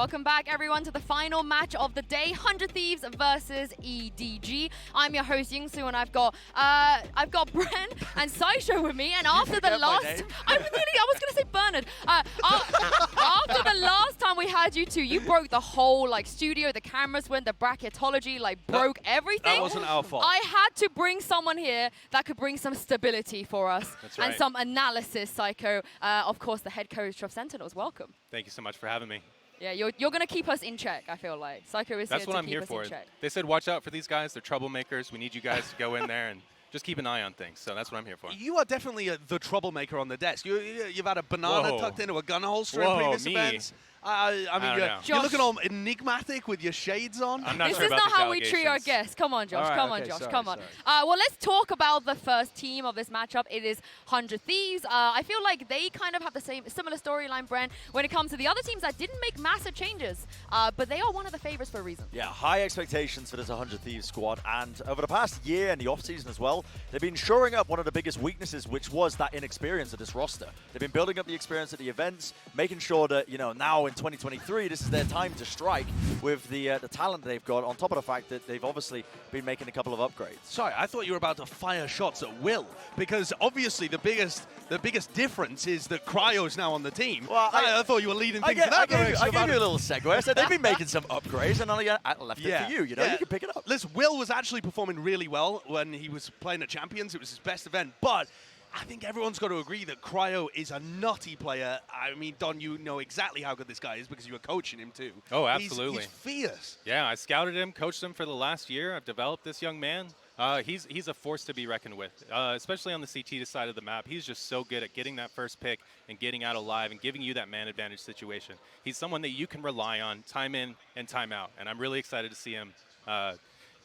Welcome back, everyone, to the final match of the day, 100 Thieves versus EDG. I'm your host, Yingsu, and I've got Bren and Saisho with me. And after the last, I was gonna say Bernard. After the last time we had you two, you broke the whole studio. The cameras went, the bracketology broke everything. That wasn't our fault. I had to bring someone here that could bring some stability for us. That's right. And some analysis. Psycho, of course, the head coach of Sentinels. Welcome. Thank you so much for having me. Yeah, you're going to keep us in check, I feel like. Psycho is That's here what to I'm keep here us for. in check. They said watch out for these guys. They're troublemakers. We need you guys to go in there and just keep an eye on things. So that's what I'm here for. You are definitely the troublemaker on the desk. You've had a banana tucked into a gun holster in previous events. I mean, you're looking all enigmatic with your shades on. I'm not this sure is about not how we treat our guests. Come on, Josh. Right, come on, Josh. Come on. Well, let's talk about the first team of this matchup. It is 100 Thieves. I feel like they kind of have the similar storyline, Bren, when it comes to the other teams that didn't make massive changes, but they are one of the favorites for a reason. Yeah, high expectations for this 100 Thieves squad, and over the past year and the offseason as well, they've been shoring up one of the biggest weaknesses, which was that inexperience of this roster. They've been building up the experience at the events, making sure that, now in 2023, this is their time to strike with the talent they've got, on top of the fact that they've obviously been making a couple of upgrades. Sorry, I thought you were about to fire shots at will, because obviously the biggest difference is that Cryo's now on the team. Well, I thought you were leading things in that direction. I gave you a little segue. I said they've been making some upgrades, and I left it for you. You can pick it up. Listen, Will was actually performing really well when he was playing at Champions. It was his best event, but I think everyone's got to agree that Cryo is a nutty player. I mean, Don, you know exactly how good this guy is because you were coaching him too. Oh, absolutely. He's fierce. Yeah, I scouted him, coached him for the last year. I've developed this young man. He's a force to be reckoned with, especially on the CT side of the map. He's just so good at getting that first pick and getting out alive and giving you that man advantage situation. He's someone that you can rely on time in and time out, and I'm really excited to see him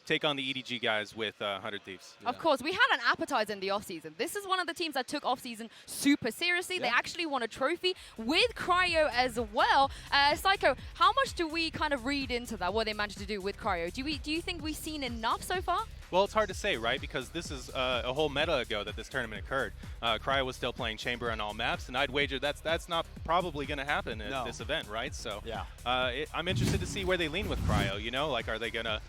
take on the EDG guys with 100 Thieves. Yeah. Of course, we had an appetizer in the offseason. This is one of the teams that took offseason super seriously. Yeah. They actually won a trophy with Cryo as well. Psycho, how much do we kind of read into that, what they managed to do with Cryo? Do you think we've seen enough so far? Well, it's hard to say, right? Because this is a whole meta ago that this tournament occurred. Cryo was still playing Chamber on all maps, and I'd wager that's not probably going to happen at this event, right? So yeah. I'm interested to see where they lean with Cryo. Are they going to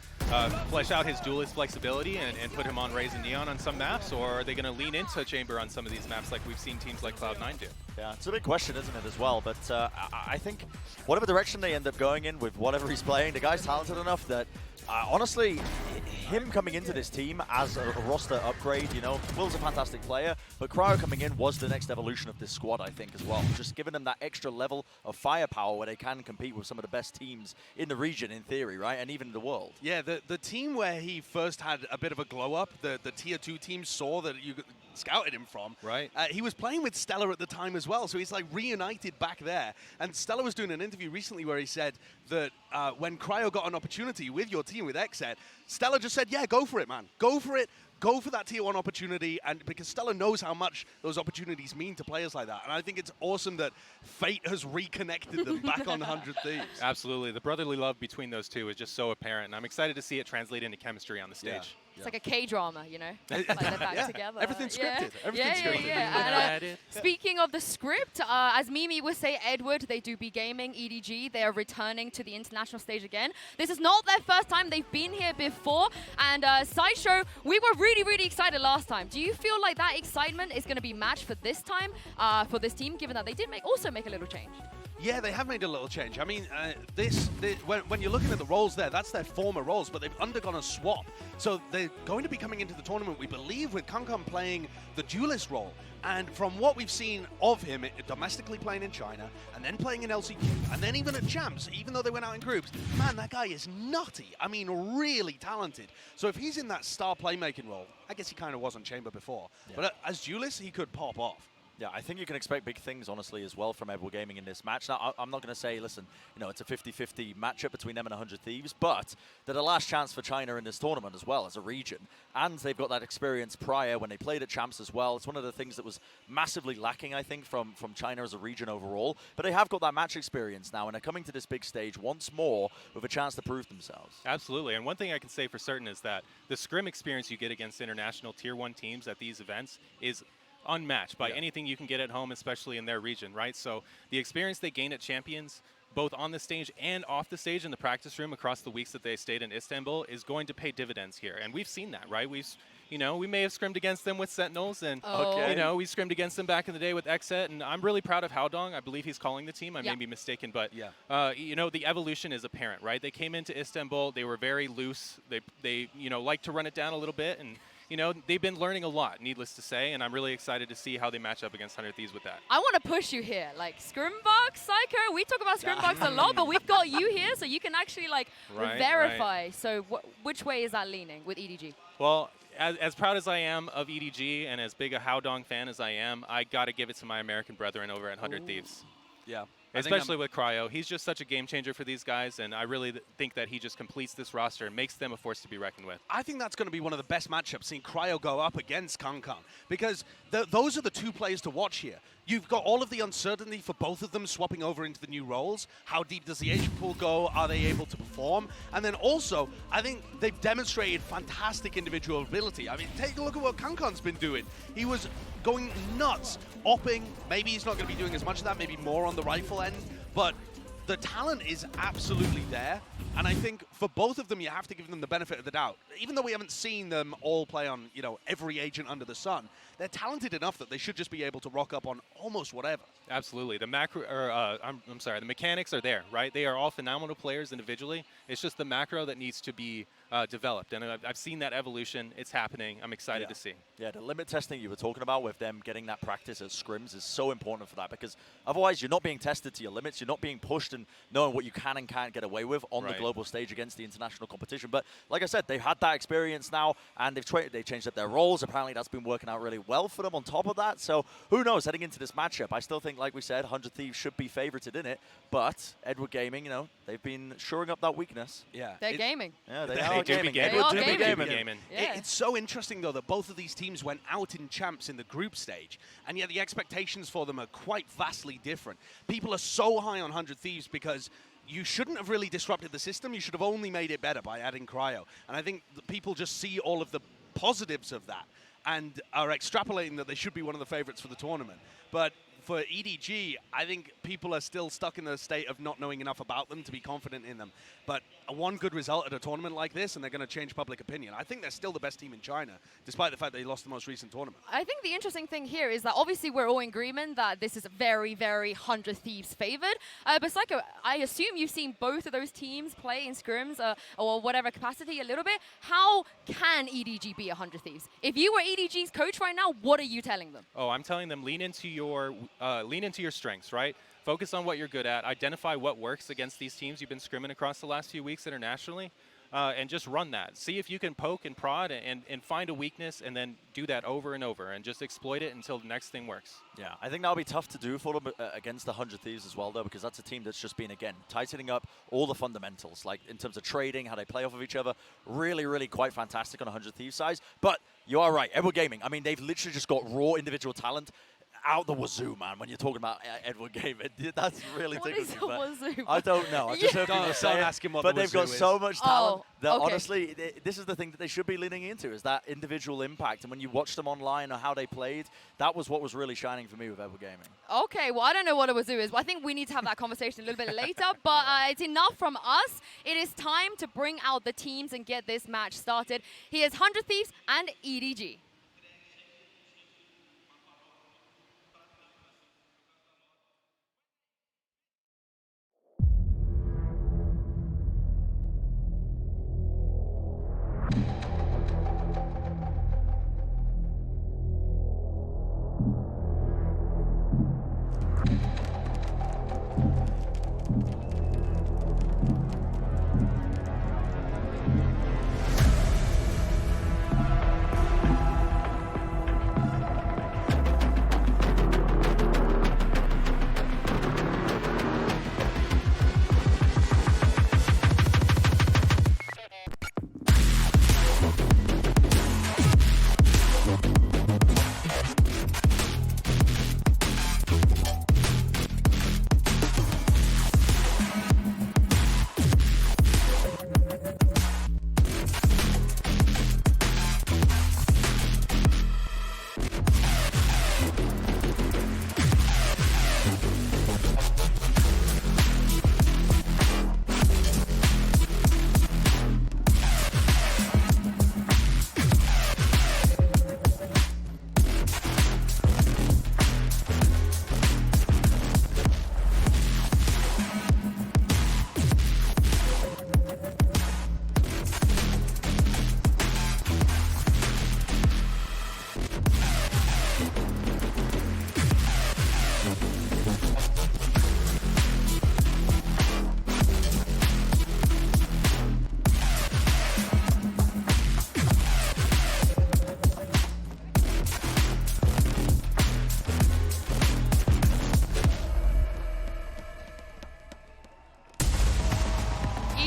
flesh out his duelist flexibility and put him on Raze and Neon on some maps, or are they going to lean into Chamber on some of these maps like we've seen teams like Cloud9 do? Yeah, it's a big question, isn't it, as well? But I think whatever direction they end up going in with whatever he's playing, the guy's talented enough that honestly, him coming into this team as a roster upgrade, Will's a fantastic player, but Cryo coming in was the next evolution of this squad, I think, as well. Just giving them that extra level of firepower where they can compete with some of the best teams in the region, in theory, right? And even the world. Yeah, the team where he first had a bit of a glow-up, the Tier 2 team saw that you scouted him from. Right. He was playing with Stellar at the time as well, so he's reunited back there. And Stellar was doing an interview recently where he said that when Cryo got an opportunity with your team, with XZ, Stellar just said, yeah, go for it, man. Go for it. Go for that Tier 1 opportunity, and because Stellar knows how much those opportunities mean to players like that. And I think it's awesome that Fate has reconnected them back on 100 Thieves. Absolutely. The brotherly love between those two is just so apparent, and I'm excited to see it translate into chemistry on the stage. Yeah. It's like a K-drama, like they're back together. Everything's scripted. Everything's scripted. And, speaking of the script, as Mimi would say, Edward, they do be gaming, EDG, they are returning to the international stage again. This is not their first time. They've been here before. And Sideshow, we were really, really excited last time. Do you feel like that excitement is going to be matched for this time, for this team, given that they did also make a little change? Yeah, they have made a little change. I mean, when you're looking at the roles there, that's their former roles, but they've undergone a swap. So they're going to be coming into the tournament, we believe, with Kankan playing the duelist role. And from what we've seen of him, domestically playing in China, and then playing in LCQ, and then even at Champs, even though they went out in groups, man, that guy is nutty. I mean, really talented. So if he's in that star playmaking role, I guess he kind of was on Chamber before, but as duelist, he could pop off. Yeah, I think you can expect big things, honestly, as well from Edward Gaming in this match. Now, I'm not going to say, listen, it's a 50-50 matchup between them and 100 Thieves, but they're the last chance for China in this tournament as well as a region. And they've got that experience prior when they played at Champs as well. It's one of the things that was massively lacking, I think, from China as a region overall. But they have got that match experience now, and are coming to this big stage once more with a chance to prove themselves. Absolutely. And one thing I can say for certain is that the scrim experience you get against international Tier 1 teams at these events is unmatched by anything you can get at home, especially in their region, right? So the experience they gain at Champions both on the stage and off the stage in the practice room across the weeks that they stayed in Istanbul is going to pay dividends here. And we've seen that, right? We may have scrimmed against them with Sentinels, and we scrimmed against them back in the day with Xset, and I'm really proud of Haodong. I believe he's calling the team. I may be mistaken, but the evolution is apparent, right? They came into Istanbul, they were very loose. They like to run it down a little bit, and they've been learning a lot, needless to say, and I'm really excited to see how they match up against 100 Thieves with that. I want to push you here, like Scrimbox, Psycho. We talk about Scrimbox a lot, but we've got you here, so you can actually verify. Right. So which way is that leaning with EDG? Well, as proud as I am of EDG and as big a Haodong fan as I am, I got to give it to my American brethren over at 100 Thieves. Yeah. Especially with Cryo. He's just such a game changer for these guys, and I really think that he just completes this roster and makes them a force to be reckoned with. I think that's going to be one of the best matchups, seeing Cryo go up against Kankan, because those are the two players to watch here. You've got all of the uncertainty for both of them swapping over into the new roles. How deep does the Asian pool go? Are they able to perform? And then also, I think they've demonstrated fantastic individual ability. I mean, take a look at what Kankan's been doing. He was going nuts, opping. Maybe he's not going to be doing as much of that, maybe more on the rifle end, but the talent is absolutely there. And I think for both of them, you have to give them the benefit of the doubt. Even though we haven't seen them all play on, every agent under the sun, they're talented enough that they should just be able to rock up on almost whatever. Absolutely. The the mechanics are there, right? They are all phenomenal players individually. It's just the macro that needs to be developed. And I've seen that evolution. It's happening. I'm excited to see. Yeah, the limit testing you were talking about with them getting that practice at scrims is so important for that, because otherwise you're not being tested to your limits. You're not being pushed and knowing what you can and can't get away with on the global stage against the international competition. But like I said, they've had that experience now, and they've changed up their roles. Apparently that's been working out really well for them on top of that. So who knows, heading into this matchup, I still think, like we said, 100 Thieves should be favorited in it. But Edward Gaming, they've been shoring up that weakness. Yeah. They're gaming. Yeah, they are gaming. Edward do be gaming. Yeah. It's so interesting, though, that both of these teams went out in champs in the group stage, and yet the expectations for them are quite vastly different. People are so high on 100 Thieves because you shouldn't have really disrupted the system. You should have only made it better by adding Cryo. And I think people just see all of the positives of that and are extrapolating that they should be one of the favorites for the tournament. But for EDG, I think people are still stuck in the state of not knowing enough about them to be confident in them. But one good result at a tournament like this, and they're going to change public opinion. I think they're still the best team in China, despite the fact they lost the most recent tournament. I think the interesting thing here is that obviously we're all in agreement that this is very, very 100 Thieves favored. But Psycho, I assume you've seen both of those teams play in scrims or whatever capacity a little bit. How can EDG be 100 Thieves? If you were EDG's coach right now, what are you telling them? Oh, I'm telling them lean into your strengths, right? Focus on what you're good at. Identify what works against these teams you've been scrimming across the last few weeks internationally, and just run that. See if you can poke and prod and find a weakness, and then do that over and over, and just exploit it until the next thing works. Yeah, I think that'll be tough to do for them against the 100 Thieves as well, though, because that's a team that's just been, again, tightening up all the fundamentals, like in terms of trading, how they play off of each other. Really, really quite fantastic on 100 Thieves size. But you are right, Edward Gaming, I mean, they've literally just got raw individual talent out the wazoo, man, when you're talking about Edward Gaming. That's really tickles me. Wazoo? I don't know. I just heard people say ask him what but the they've got wazoo so much talent that okay. honestly, this is the thing that they should be leaning into, is that individual impact. And when you watch them online or how they played, that was what was really shining for me with Edward Gaming. Okay, well, I don't know what a wazoo is, but I think we need to have that conversation a little bit later. But it's enough from us. It is time to bring out the teams and get this match started. Here's 100 Thieves and EDG.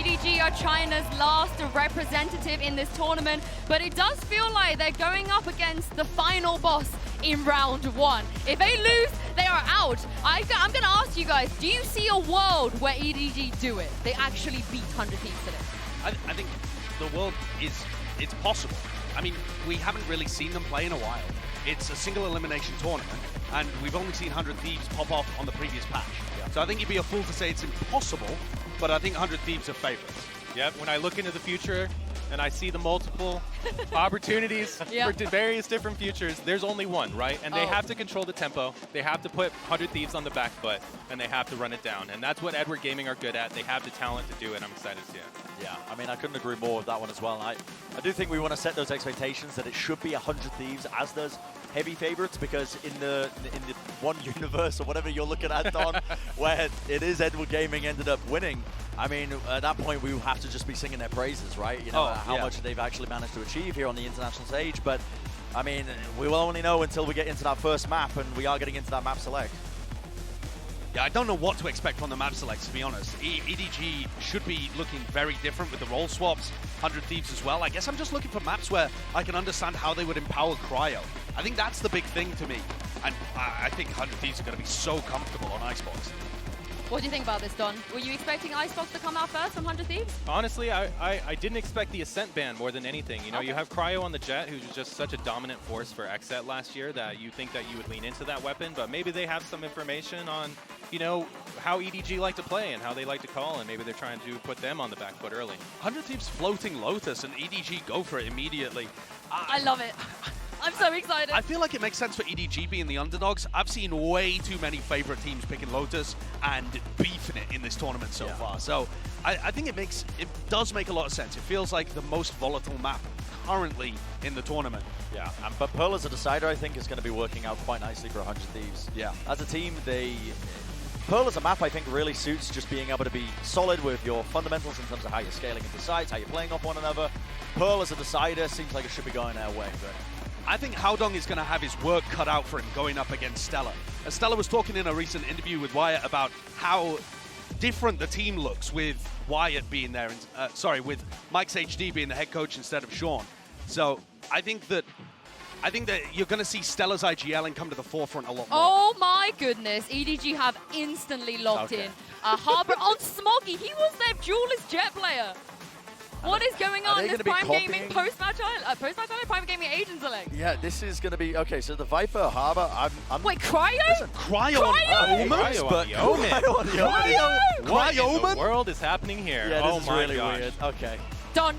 EDG are China's last representative in this tournament, but it does feel like they're going up against the final boss in round 1. If they lose, they are out. I'm going to ask you guys, do you see a world where EDG do it? They actually beat 100 Thieves today? I think the world it's possible. I mean, we haven't really seen them play in a while. It's a single elimination tournament, and we've only seen 100 Thieves pop off on the previous patch. Yeah. So I think you'd be a fool to say it's impossible, but I think 100 Thieves are favorites. Yep, when I look into the future and I see the multiple opportunities for various different futures, there's only one, right? And they have to control the tempo. They have to put 100 Thieves on the back foot, and they have to run it down. And that's what Edward Gaming are good at. They have the talent to do it. I'm excited to see it. Yeah, I mean, I couldn't agree more with that one as well. I do think we want to set those expectations that it should be 100 Thieves, as does heavy favorites, because in the one universe or whatever you're looking at, Don, where it is Edward Gaming ended up winning, I mean, at that point we will have to just be singing their praises, right? You know, how much they've actually managed to achieve here on the international stage. But I mean, we will only know until we get into that first map, and we are getting into that map select. Yeah, I don't know what to expect from the map selects, to be honest. EDG should be looking very different with the role swaps, 100 Thieves as well. I guess I'm just looking for maps where I can understand how they would empower Cryo. I think that's the big thing to me. And I think 100 Thieves are going to be so comfortable on Icebox. What do you think about this, Don? Were you expecting Icebox to come out first from 100 Thieves? Honestly, I didn't expect the Ascent ban more than anything. You know, you have Cryo on the Jet, who's just such a dominant force for XSET last year that you think that you would lean into that weapon, but maybe they have some information on, you know, how EDG like to play and how they like to call, and maybe they're trying to put them on the back foot early. 100 Thieves floating Lotus, and EDG go for it immediately. I love it. I'm so excited. I feel like it makes sense for EDG being the underdogs. I've seen way too many favorite teams picking Lotus and beefing it in this tournament so far. So I think it does make a lot of sense. It feels like the most volatile map currently in the tournament. Yeah, but Pearl as a decider, I think, is going to be working out quite nicely for 100 Thieves. Yeah. As a team, Pearl as a map, I think, really suits just being able to be solid with your fundamentals in terms of how you're scaling into sites, how you're playing off one another. Pearl as a decider seems like it should be going their way. But I think Haodong is going to have his work cut out for him going up against Stella. Stella was talking in a recent interview with Wyatt about how different the team looks with Wyatt being there, with Mike's HD being the head coach instead of Sean. So I think that you're going to see Stella's IGLing come to the forefront a lot more. Oh my goodness, EDG have instantly locked in. Harbor on Smoggy, he was their duelist Jet player. What is going on? This Prime Gaming post-match Prime Gaming Agent select. Yeah, this is going to be okay. So the Viper Harbor. Wait, Cryo? Cryo on Omen? What in the world is happening here? Yeah, this is really weird. Okay. Don,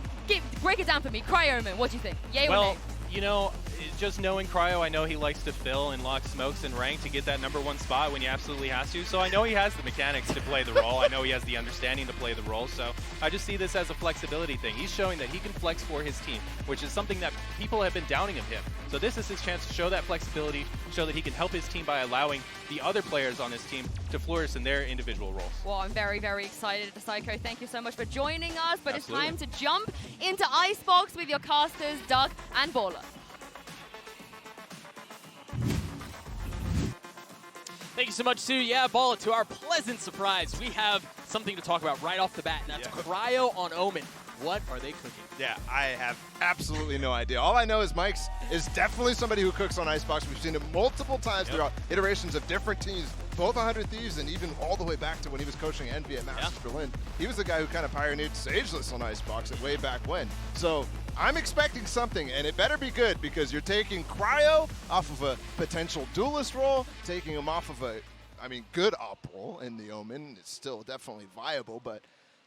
break it down for me. Cryo, what do you think? Yay or nay? Well, you know, just knowing Cryo, I know he likes to fill and lock smokes and rank to get that #1 spot when he absolutely has to. So I know he has the mechanics to play the role. I know he has the understanding to play the role. So I just see this as a flexibility thing. He's showing that he can flex for his team, which is something that people have been doubting of him. So this is his chance to show that flexibility, show that he can help his team by allowing the other players on his team to flourish in their individual roles. Well, I'm very, very excited. Psycho, thank you so much for joining us. But It's time to jump into Icebox with your casters, Doug and Baller. Thank you so much, Sue. Yeah, Ball, to our pleasant surprise, we have something to talk about right off the bat, and that's Cryo on Omen. What are they cooking? Yeah, I have absolutely no idea. All I know is Mike's is definitely somebody who cooks on Icebox. We've seen it multiple times throughout iterations of different teams, both 100 Thieves and even all the way back to when he was coaching Envy at Masters Berlin. He was the guy who kind of pioneered Sageless on Icebox way back when. So I'm expecting something, and it better be good, because you're taking Cryo off of a potential duelist role, taking him off of a, good op role in the Omen. It's still definitely viable, but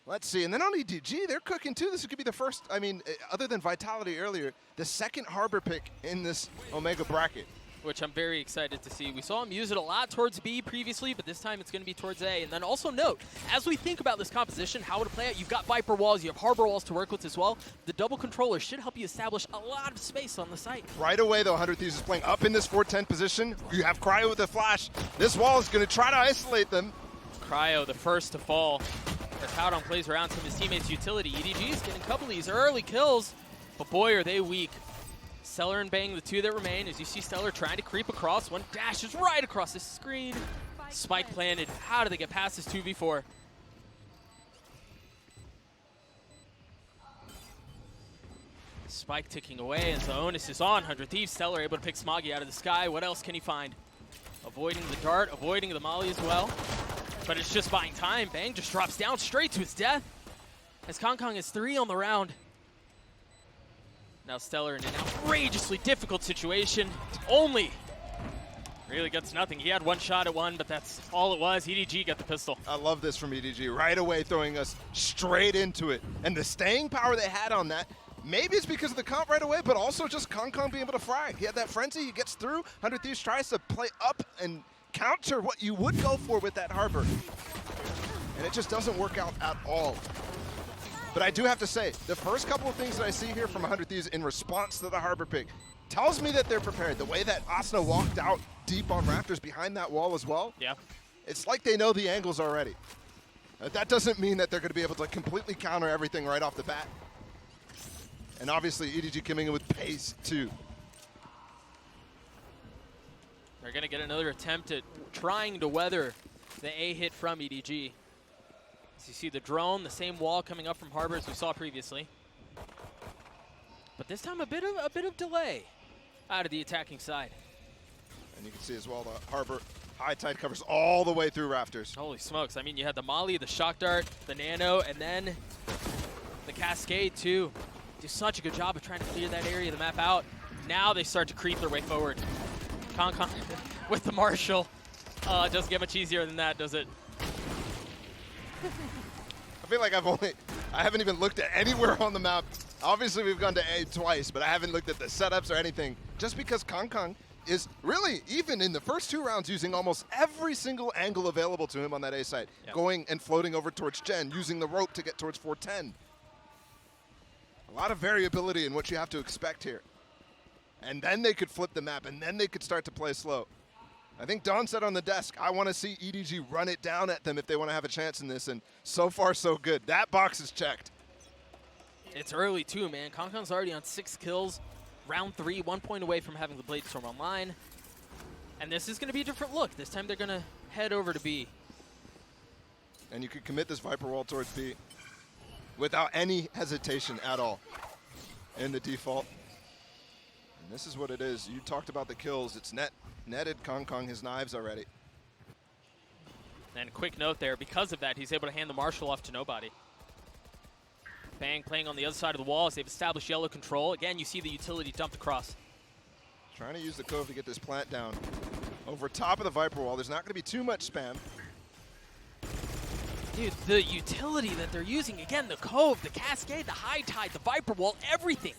let's see. And then on EDG, they're cooking too. This could be the first, other than Vitality earlier, the second Harbor pick in this Omega bracket. Which I'm very excited to see. We saw him use it a lot towards B previously, but this time it's going to be towards A. And then also note, as we think about this composition, how to play it, you've got Viper walls, you have Harbor walls to work with as well. The double controller should help you establish a lot of space on the site. Right away, though, 100 Thieves is playing up in this 410 position. You have Cryo with a flash. This wall is going to try to isolate them. Cryo, the first to fall. As Haodong plays around some of his teammates' utility. EDG is getting a couple of these early kills, but boy, are they weak. Stellar and Bang, the two that remain, as you see Stellar trying to creep across. One dashes right across the screen. Spike planted. How do they get past this 2v4? Spike ticking away, and the onus is on 100 Thieves. Stellar able to pick Smoggy out of the sky. What else can he find? Avoiding the dart, avoiding the molly as well. But it's just buying time. Bang just drops down straight to his death. As Kong is 3 on the round. Now Stellar in an outrageously difficult situation. Only really gets nothing. He had one shot at one, but that's all it was. EDG got the pistol. I love this from EDG. Right away throwing us straight into it. And the staying power they had on that, maybe it's because of the comp right away, but also just Kong being able to frag. He had that frenzy, he gets through. 100 Thieves tries to play up and counter what you would go for with that Harbor. And it just doesn't work out at all. But I do have to say, the first couple of things that I see here from 100 Thieves in response to the Harbor pick tells me that they're prepared. The way that Asuna walked out deep on Raptors behind that wall as well, yeah, it's like they know the angles already. That doesn't mean that they're going to be able to completely counter everything right off the bat. And obviously, EDG coming in with pace, too. They're going to get another attempt at trying to weather the A hit from EDG. As you see the drone, the same wall coming up from Harbor as we saw previously. But this time a bit of delay out of the attacking side. And you can see as well the Harbor high tide covers all the way through Rafters. Holy smokes. I mean, you had the Molly, the Shock Dart, the Nano, and then the Cascade too. Do such a good job of trying to clear that area of the map out. Now they start to creep their way forward. Kong with the Marshall. It doesn't get much easier than that, does it? I feel like I haven't even looked at anywhere on the map. Obviously, we've gone to A twice, but I haven't looked at the setups or anything. Just because Kong is really, even in the first 2 rounds, using almost every single angle available to him on that A site. Yep. Going and floating over towards Gen, using the rope to get towards 410. A lot of variability in what you have to expect here. And then they could flip the map, and then they could start to play slow. I think Don said on the desk, I want to see EDG run it down at them if they want to have a chance in this, and so far so good. That box is checked. It's early too, man. Kong's already on 6 kills. Round 3, 1 point away from having the Blade Storm online. And this is going to be a different look. This time they're going to head over to B. And you could commit this Viper Wall towards B without any hesitation at all in the default. And this is what it is. You talked about the kills. It's netted Kong his knives already. And a quick note there, because of that, he's able to hand the Marshall off to nobody. Bang playing on the other side of the wall as they've established yellow control. Again, you see the utility dumped across. Trying to use the Cove to get this plant down. Over top of the Viper Wall, there's not going to be too much spam. Dude, the utility that they're using, again, the Cove, the Cascade, the High Tide, the Viper Wall, everything.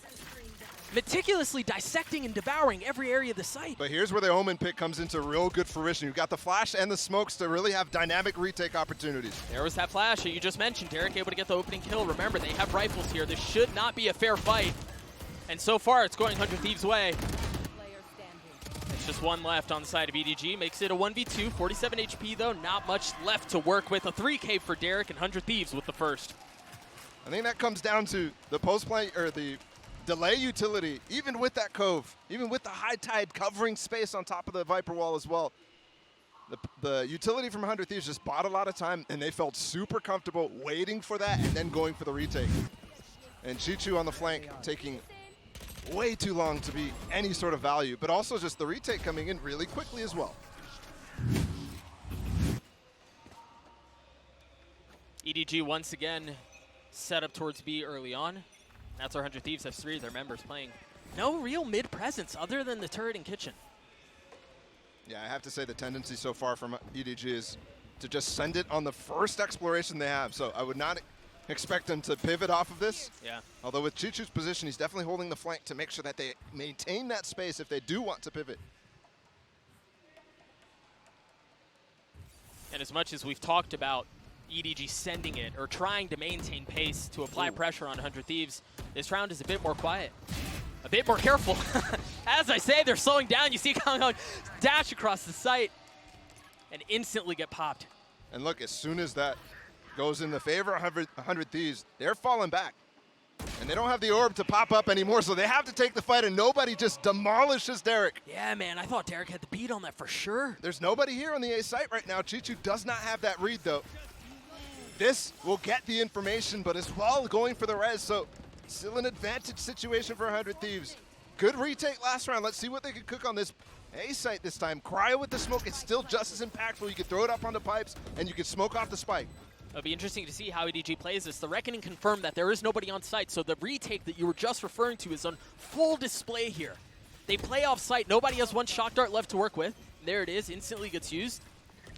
Meticulously dissecting and devouring every area of the site. But here's where the Omen pick comes into real good fruition. You've got the flash and the smokes to really have dynamic retake opportunities. There was that flash that you just mentioned. Derek able to get the opening kill. Remember, they have rifles here. This should not be a fair fight. And so far, it's going 100 Thieves' way. It's just one left on the side of EDG. Makes it a 1v2. 47 HP, though. Not much left to work with. A 3K for Derek and 100 Thieves with the first. I think that comes down to the post-play, or the delay utility, even with that Cove, even with the High Tide covering space on top of the Viper Wall as well. The utility from 100 Thieves just bought a lot of time, and they felt super comfortable waiting for that and then going for the retake. And Chichu on the flank taking way too long to be any sort of value, but also just the retake coming in really quickly as well. EDG once again set up towards B early on. That's our 100 Thieves have 3 of their members playing. No real mid presence other than the turret and kitchen. Yeah, I have to say the tendency so far from EDG is to just send it on the first exploration they have. So I would not expect them to pivot off of this. Yeah. Although with Chichu's position, he's definitely holding the flank to make sure that they maintain that space if they do want to pivot. And as much as we've talked about EDG sending it or trying to maintain pace to apply pressure on 100 Thieves, this round is a bit more quiet, a bit more careful. As I say, they're slowing down. You see Kong dash across the site and instantly get popped. And look, as soon as that goes in the favor of 100 Thieves, they're falling back. And they don't have the orb to pop up anymore, so they have to take the fight, and nobody just demolishes Derek. Yeah, man, I thought Derek had the beat on that for sure. There's nobody here on the A site right now. Chichu does not have that read, though. This will get the information, but as well going for the res, so Still an advantage situation for 100 Thieves. Good retake last round. Let's see what they can cook on this A site this time. Cryo with the smoke. It's still just as impactful. You can throw it up on the pipes, and you can smoke off the spike. It'll be interesting to see how EDG plays this. The Reckoning confirmed that there is nobody on site, so the retake that you were just referring to is on full display here. They play off site. Nobody has one shock dart left to work with. There it is. Instantly gets used.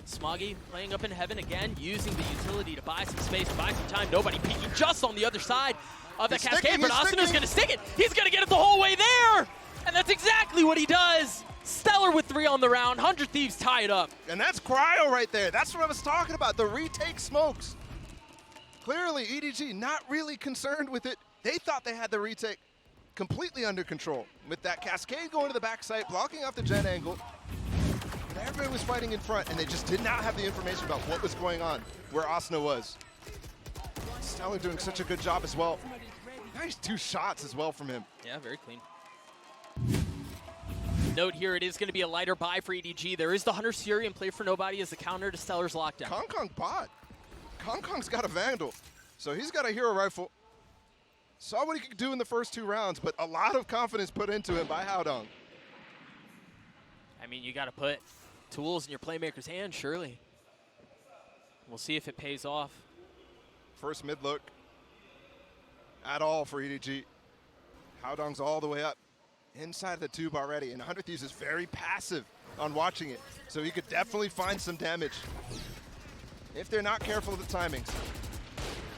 Smoggy playing up in heaven again, using the utility to buy some space, buy some time. Nobody peeking just on the other side of the cascade, but Asuna's going to stick it. He's going to get it the whole way there, and that's exactly what he does. Stellar with 3 on the round. 100 Thieves tie it up. And that's Cryo right there. That's what I was talking about, the retake smokes. Clearly, EDG not really concerned with it. They thought they had the retake completely under control. With that cascade going to the backside, blocking off the gen angle. Everybody was fighting in front, and they just did not have the information about what was going on, where Asuna was. Stellar doing such a good job as well. Nice 2 shots as well from him. Yeah, very clean. Note here, it is going to be a lighter buy for EDG. There is the Hunter's Fury in play for nobody as the counter to Stellar's lockdown. Kong bot. Kong's got a Vandal, so he's got a hero rifle. Saw what he could do in the first 2 rounds, but a lot of confidence put into him by Haodong. I mean, you got to put tools in your playmaker's hand, surely. We'll see if it pays off. First mid look at all for EDG. Haodong's all the way up inside of the tube already, and 100 Thieves is very passive on watching it, so he could definitely find some damage if they're not careful of the timings.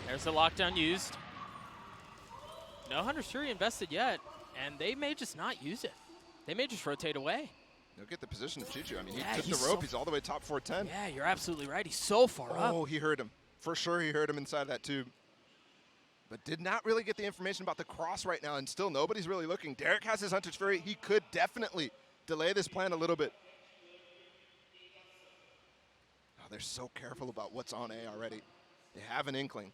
There's the lockdown used. No Hunter's Fury invested yet, and they may just not use it. They may just rotate away. He'll get the position of Chichu. I mean, he took the rope. He's all the way top 410. Yeah, you're absolutely right. He's so far up. Oh, he heard him. For sure he heard him inside that tube. But did not really get the information about the cross right now, and still nobody's really looking. Derek has his Hunter's Fury. He could definitely delay this plan a little bit. Oh, they're so careful about what's on A already. They have an inkling.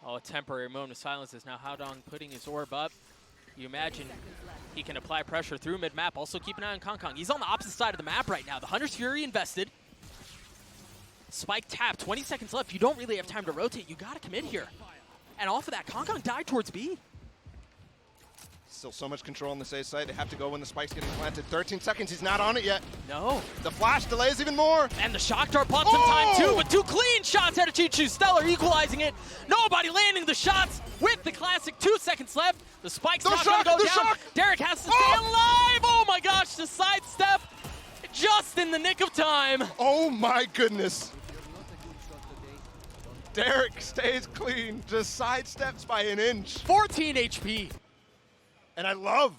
Oh, a temporary moment of silence is now Haodong putting his orb up. You imagine he can apply pressure through mid-map. Also keep an eye on Kong. He's on the opposite side of the map right now. The Hunter's Fury invested. Spike tap, 20 seconds left. You don't really have time to rotate. You got to commit here. And off of that, Kong died towards B. Still so much control on the A side. They have to go when the spike's getting planted. 13 seconds, he's not on it yet. No. The flash delays even more. And the shock dart bought some time too, but 2 clean shots out of Chichu. Stellar equalizing it. Nobody landing the shots with the classic 2 seconds left. The spike's not going to go down. Shock. Derek has to stay alive. Oh my gosh, the sidestep just in the nick of time. Oh my goodness. Derek stays clean, just sidesteps by an inch. 14 HP. And I love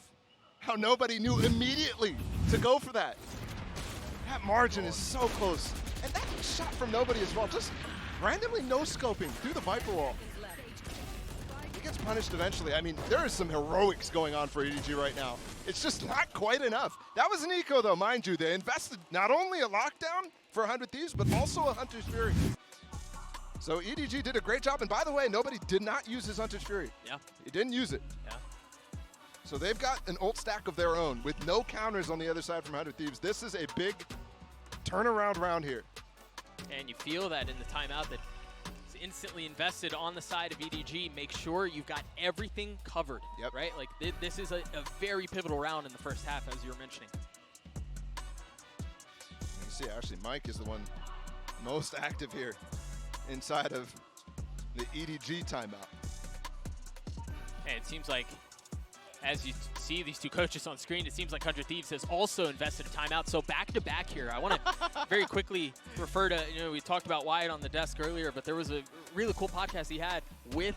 how nobody knew immediately to go for that. That margin is so close. And that shot from nobody as well, just randomly no-scoping through the Viper wall. He gets punished eventually. I mean, there is some heroics going on for EDG right now. It's just not quite enough. That was an eco though, mind you. They invested not only a lockdown for 100 Thieves, but also a Hunter's Fury. So EDG did a great job. And by the way, nobody did not use his Hunter's Fury. Yeah. He didn't use it. Yeah. So they've got an ult stack of their own with no counters on the other side from 100 Thieves. This is a big turnaround round here. And you feel that in the timeout that is instantly invested on the side of EDG. Make sure you've got everything covered, yep. Right? Like this is a very pivotal round in the first half, as you were mentioning. You see, actually, Mike is the one most active here inside of the EDG timeout. And it seems like, as you see these 2 coaches on screen, it seems like 100 Thieves has also invested a timeout. So back-to-back here. I want to very quickly refer to, we talked about Wyatt on the desk earlier, but there was a really cool podcast he had with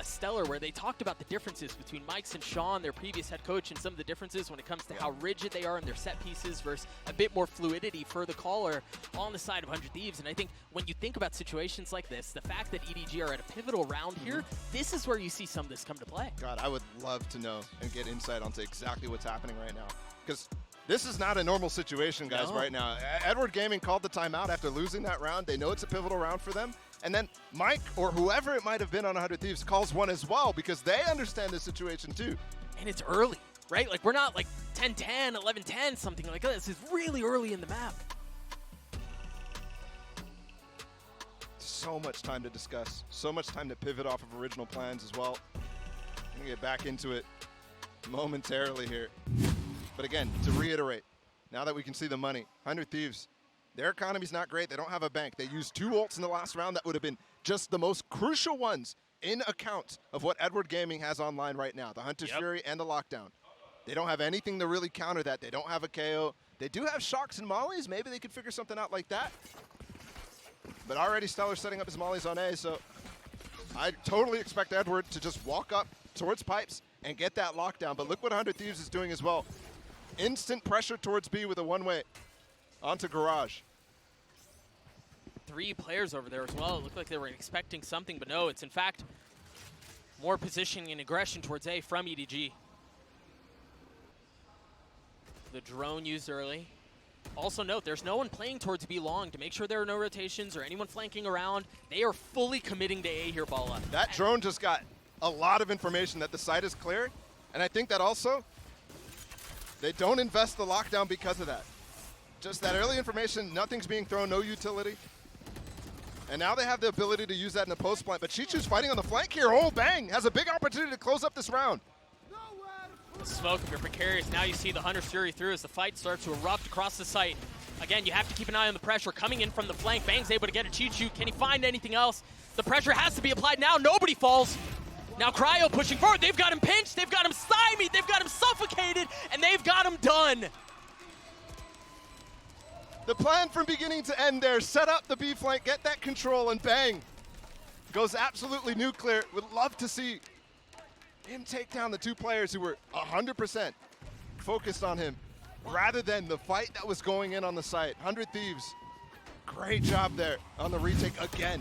Stellar where they talked about the differences between Mike's and Sean, their previous head coach, and some of the differences when it comes to how rigid they are in their set pieces versus a bit more fluidity for the caller on the side of 100 Thieves. And I think when you think about situations like this, the fact that EDG are at a pivotal round here, this is where you see some of this come to play. God, I would love to know and get insight onto exactly what's happening right now. Because this is not a normal situation, guys, right now. Edward Gaming called the timeout after losing that round. They know it's a pivotal round for them. And then Mike, or whoever it might have been on 100 Thieves, calls one as well because they understand the situation too. And it's early, right? Like, we're not like 10-10, 11-10, something like that. This is really early in the map. So so much time to discuss, so much time to pivot off of original plans as well. I'm gonna get back into it momentarily here. But again, to reiterate, now that we can see the money, 100 Thieves, their economy's not great. They don't have a bank. They used 2 ults in the last round that would have been just the most crucial ones in account of what Edward Gaming has online right now, the Hunter's Fury and the Lockdown. They don't have anything to really counter that. They don't have a KO. They do have shocks and mollies. Maybe they could figure something out like that. But already Stellar setting up his mollies on A, so I totally expect Edward to just walk up towards pipes and get that lockdown. But look what 100 Thieves is doing as well. Instant pressure towards B with a one-way onto Garage. 3 players over there as well. It looked like they were expecting something, but no, it's in fact more positioning and aggression towards A from EDG. The drone used early. Also note, there's no one playing towards B long to make sure there are no rotations or anyone flanking around. They are fully committing to A here, Bala. That drone just got a lot of information that the site is clear, and I think that also they don't invest the lockdown because of that. Just that early information, nothing's being thrown, no utility. And now they have the ability to use that in the post plant, but Chichu's fighting on the flank here. Oh, bang! Has a big opportunity to close up this round. The smoke, if you're precarious, now you see the Hunter's Fury through as the fight starts to erupt across the site. Again, you have to keep an eye on the pressure coming in from the flank. Bang's able to get a Chichu. Can he find anything else? The pressure has to be applied now. Nobody falls. Now Cryo pushing forward. They've got him pinched. They've got him stymied. They've got him suffocated. And they've got him done. The plan from beginning to end there, set up the B flank, get that control, and bang. Goes absolutely nuclear. Would love to see him take down the 2 players who were 100% focused on him rather than the fight that was going in on the site. 100 Thieves, great job there on the retake again.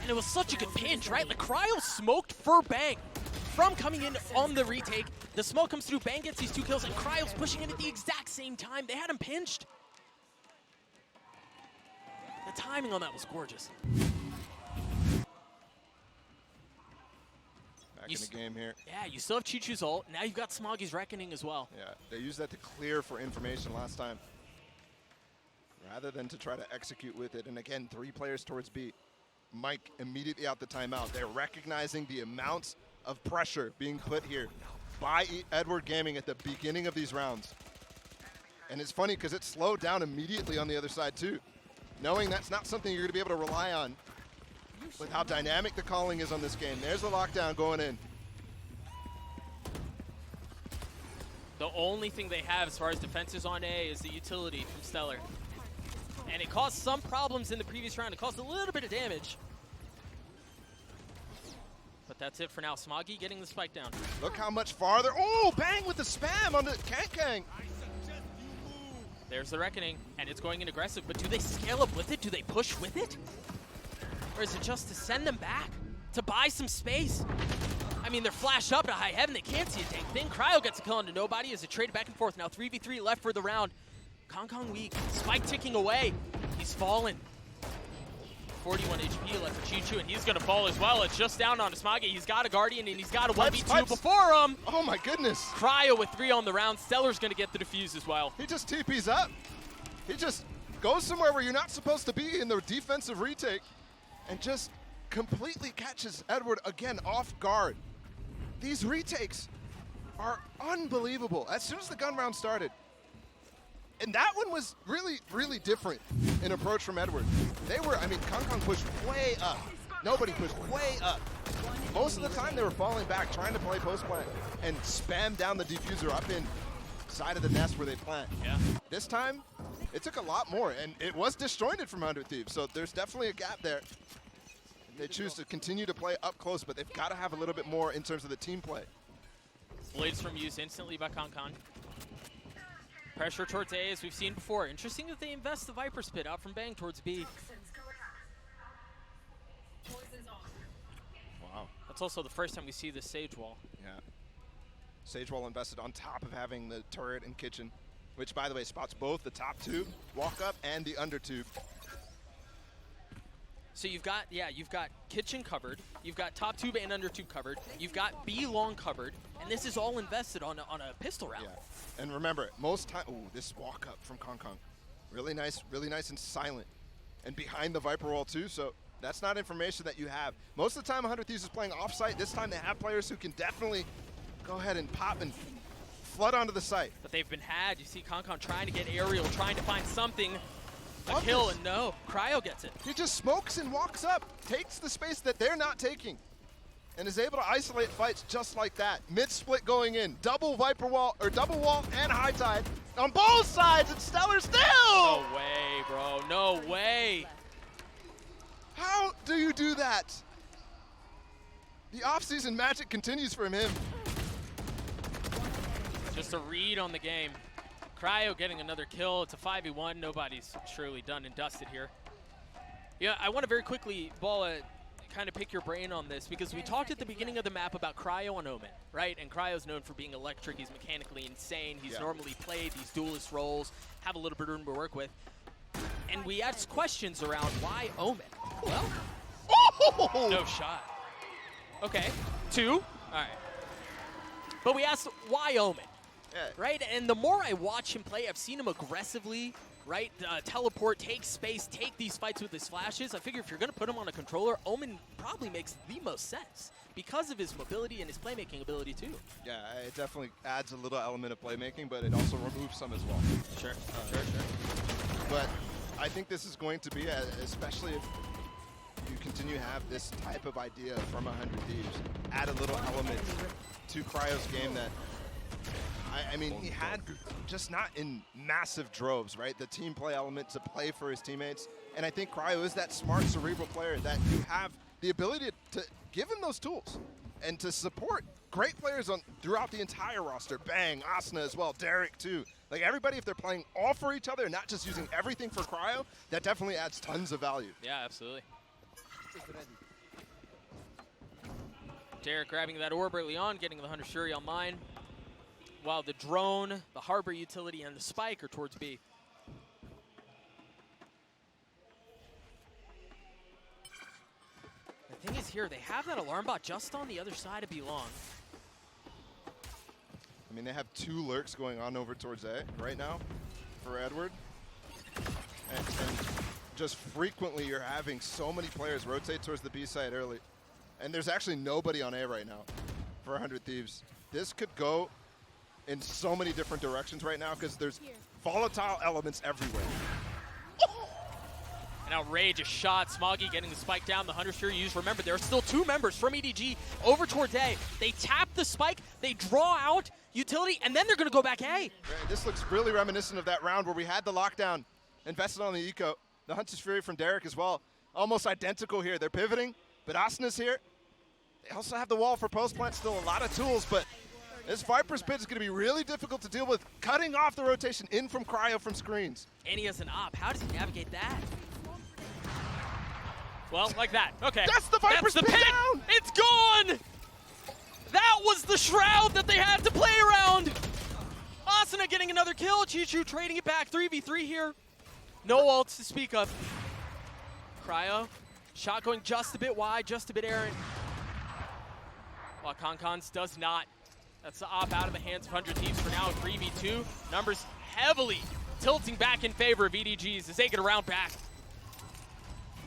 And it was such a good pinch, right? Like Cryo smoked for Bang from coming in on the retake. The smoke comes through, Bang gets these 2 kills, and Cryo's pushing in at the exact same time. They had him pinched. The timing on that was gorgeous. Back in the game here. Yeah, you still have Chichu's ult. Now you've got Smoggy's Reckoning as well. Yeah, they used that to clear for information last time, rather than to try to execute with it. And again, 3 players towards B. Mike immediately out the timeout. They're recognizing the amounts of pressure being put here by Edward Gaming at the beginning of these rounds. And it's funny because it slowed down immediately on the other side too, knowing that's not something you're going to be able to rely on with how dynamic the calling is on this game. There's the lockdown going in. The only thing they have as far as defenses on A is the utility from Stellar. And it caused some problems in the previous round. It caused a little bit of damage. But that's it for now. Smoggy getting the spike down. Look how much farther. Oh, bang with the spam on the Kankang. There's the Reckoning, and it's going in aggressive. But do they scale up with it? Do they push with it? Or is it just to send them back? To buy some space? I mean, they're flashed up to high heaven. They can't see a dang thing. Cryo gets a kill onto nobody as it traded back and forth. Now 3v3 left for the round. Kong weak. Spike ticking away. He's fallen. 41 HP left for Chichu, and he's going to fall as well. It's just down on Smoggy. He's got a Guardian, and he's got a 1v2 before him. Oh, my goodness. Cryo with 3 on the round. Stellar's going to get the defuse as well. He just TPs up. He just goes somewhere where you're not supposed to be in the defensive retake and just completely catches Edward again off guard. These retakes are unbelievable. As soon as the gun round started, and that one was really, really different in approach from Edward. They were, I mean, Kong pushed way up. Nobody pushed way up. Most of the time they were falling back, trying to play post plant and spam down the diffuser up in side of the nest where they plant. Yeah. This time, it took a lot more, and it was disjointed from 100 Thieves, so there's definitely a gap there. They choose to continue to play up close, but they've got to have a little bit more in terms of the team play. Blades from use instantly by Kong. Pressure towards A as we've seen before. Interesting that they invest the Viper Spit out from Bang towards B. Wow. That's also the first time we see this Sage Wall. Yeah. Sage Wall invested on top of having the turret and kitchen, which, by the way, spots both the top tube, walk up, and the under tube. So you've got kitchen covered, you've got top tube and under tube covered, you've got B long covered, and this is all invested on a pistol round. Yeah. And remember, most time, ooh, this walk up from Kong. Really nice and silent. And behind the Viper wall too, so That's not information that you have. Most of the time, 100 Thieves is playing off-site. This time, they have players who can definitely go ahead and pop and flood onto the site. But they've been had. You see Concon trying to get aerial, trying to find something. A kill, and no, Cryo gets it. He just smokes and walks up, takes the space that they're not taking, and is able to isolate fights just like that. Mid-split going in, double Viper wall, or double wall and high tide on both sides, and Stellar still! No way, bro, no way. How do you do that? The off-season magic continues from him. Just a read on the game. Cryo getting another kill. It's a 5v1. Nobody's truly done and dusted here. Yeah, I want to very quickly, Balla, kind of pick your brain on this, because we talked at the beginning of the map about Cryo and Omen, right? And Cryo's known for being electric. He's mechanically insane. He's normally played these duelist roles, have a little bit of room to work with. And we asked questions around why Omen. Well, no shot. Okay, 2. All right. But we asked why Omen. Right, and the more I watch him play, I've seen him aggressively, right, teleport, take space, take these fights with his flashes. I figure if you're going to put him on a controller, Omen probably makes the most sense because of his mobility and his playmaking ability too. Yeah, it definitely adds a little element of playmaking, but it also removes some as well. Sure. But I think this is going to be, especially if you continue to have this type of idea from 100 Thieves, add a little element to Cryo's game that, I mean, he had just not in massive droves, right? The team play element to play for his teammates. And I think Cryo is that smart, cerebral player that you have the ability to give him those tools and to support great players throughout the entire roster. Bang, Asuna as well, Derek too. Like everybody, if they're playing all for each other and not just using everything for Cryo, that definitely adds tons of value. Yeah, absolutely. Derek grabbing that orb early on, getting the 100 Shuri on mine. While the drone, the harbor utility, and the spike are towards B. The thing is here, they have that alarm bot just on the other side of B long. I mean, they have 2 lurks going on over towards A right now for Edward. And just frequently you're having so many players rotate towards the B side early. And there's actually nobody on A right now for 100 Thieves. This could go in so many different directions right now because there's volatile elements everywhere. An outrageous shot. Smoggy getting the spike down. The 100 Shuri used. Remember, there are still 2 members from EDG over towards A. They tap the spike, they draw out utility, and then they're going to go back A. Right, this looks really reminiscent of that round where we had the lockdown invested on the eco. The Hunter's Fury from Derek as well. Almost identical here. They're pivoting, but Asuna's here. They also have the wall for post-plant. Still a lot of tools, but this Viper's Pit is going to be really difficult to deal with, cutting off the rotation in from Cryo from screens. And he has an op. How does he navigate that? Well, like that. Okay. That's the Viper's Pit down! It's gone! That was the shroud that they had to play around! Asuna getting another kill. Chichu trading it back. 3v3 here. No ults to speak of. Cryo. Shot going just a bit wide, just a bit errant. While Concons does not. That's the op out of the hands of 100 Thieves for now. 3v2. Numbers heavily tilting back in favor of EDGs as they get a round back.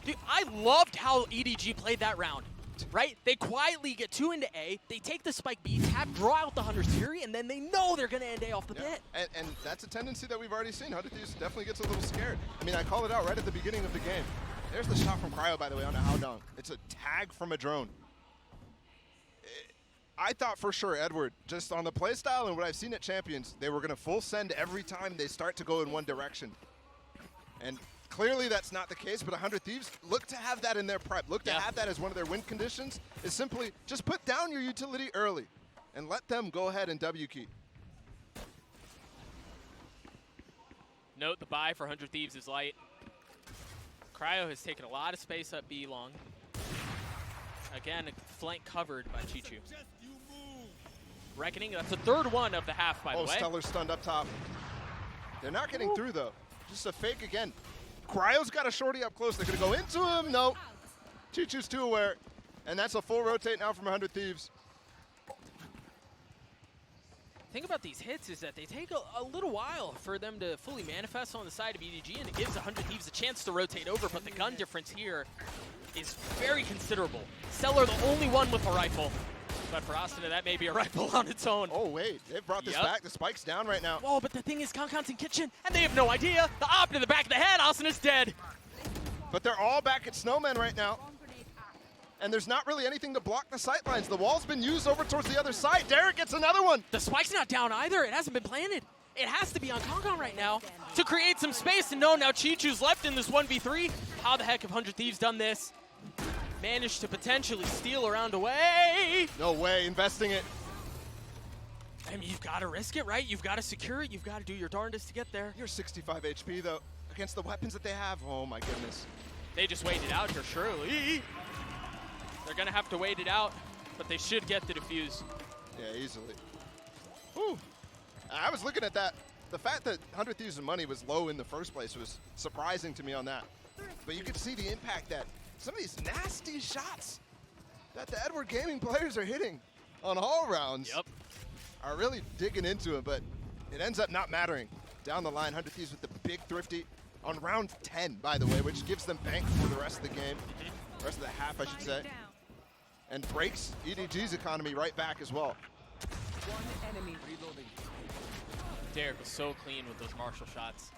Dude, I loved how EDG played that round, right? They quietly get 2 into A, they take the spike B, tap, draw out the Hunter's Fury, and then they know they're going to end A off the pit. And that's a tendency that we've already seen. 100 Thieves definitely gets a little scared. I mean, I called it out right at the beginning of the game. There's the shot from Cryo, by the way, on a Howdong. It's a tag from a drone. I thought for sure Edward, just on the playstyle and what I've seen at Champions, they were going to full send every time they start to go in one direction. And clearly that's not the case, but 100 Thieves look to have that in their prep. Look to have that as one of their win conditions, is simply just put down your utility early and let them go ahead and W key. Note the buy for 100 Thieves is light. Cryo has taken a lot of space up B long. Again, flank covered by Chichu. Reckoning, that's the 3rd one of the half, by the way. Oh, Stellar stunned up top. They're not getting through, though. Just a fake again. Cryo's got a shorty up close. They're going to go into him. No. Chichu's too aware. And that's a full rotate now from 100 Thieves. The thing about these hits is that they take a little while for them to fully manifest on the side of EDG, and it gives 100 Thieves a chance to rotate over, but the gun difference here is very considerable. Stellar the only one with a rifle, but for Asuna, that may be a rifle on its own. Oh, wait, they've brought this back. The spike's down right now. Oh, but the thing is, Kankan's in kitchen, and they have no idea. The op to the back of the head, Asuna's dead. But they're all back at Snowman right now. And there's not really anything to block the sightlines. The wall's been used over towards the other side. Derek gets another one. The spike's not down either. It hasn't been planted. It has to be on Kankan right now to create some space. And no, now Chichu's left in this 1v3. How the heck have 100 Thieves done this? Managed to potentially steal around away. No way, investing it. I mean, you've got to risk it, right? You've got to secure it. You've got to do your darndest to get there. You're 65 HP, though, against the weapons that they have. Oh, my goodness. They just waited out here, surely. They're going to have to wait it out, but they should get the defuse. Yeah, easily. Whew. I was looking at that. The fact that 100 Thieves of Money was low in the first place was surprising to me on that. But you could see the impact that some of these nasty shots that the Edward Gaming players are hitting on all rounds are really digging into it, but it ends up not mattering. Down the line, 100 Thieves with the big thrifty on round 10, by the way, which gives them bank for the rest of the game. Rest of the half, I should say. And breaks EDG's economy right back as well. One enemy reloading. Derek was so clean with those Marshall shots.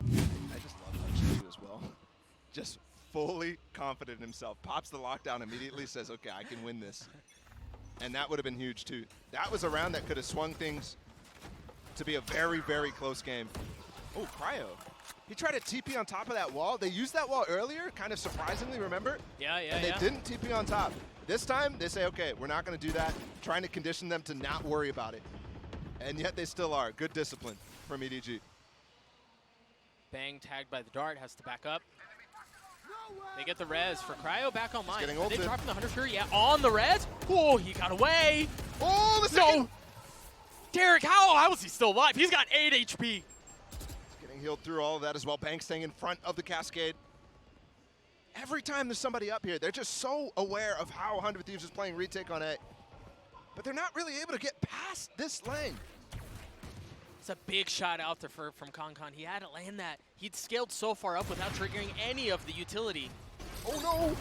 I just love Chichu as well. Just fully confident in himself. Pops the lockdown immediately, says, okay, I can win this. And that would have been huge too. That was a round that could have swung things to be a very, very close game. Oh, Cryo. He tried to TP on top of that wall. They used that wall earlier, kind of surprisingly, remember? Yeah. And they didn't TP on top. This time, they say, okay, we're not going to do that, trying to condition them to not worry about it. And yet they still are. Good discipline from EDG. Bang tagged by the dart, has to back up. They get the res for Cryo back online. He's getting Are they ulted. dropping the Hunter Fury? Yeah, on the res. Oh, he got away. Oh, the second. No. Derek, how is he still alive? He's got 8 HP. Getting healed through all of that as well. Bang staying in front of the cascade. Every time there's somebody up here, they're just so aware of how 100 Thieves is playing retake on A. But they're not really able to get past this lane. It's a big shot out there from Kankan. He had to land that. He'd scaled so far up without triggering any of the utility. Oh no!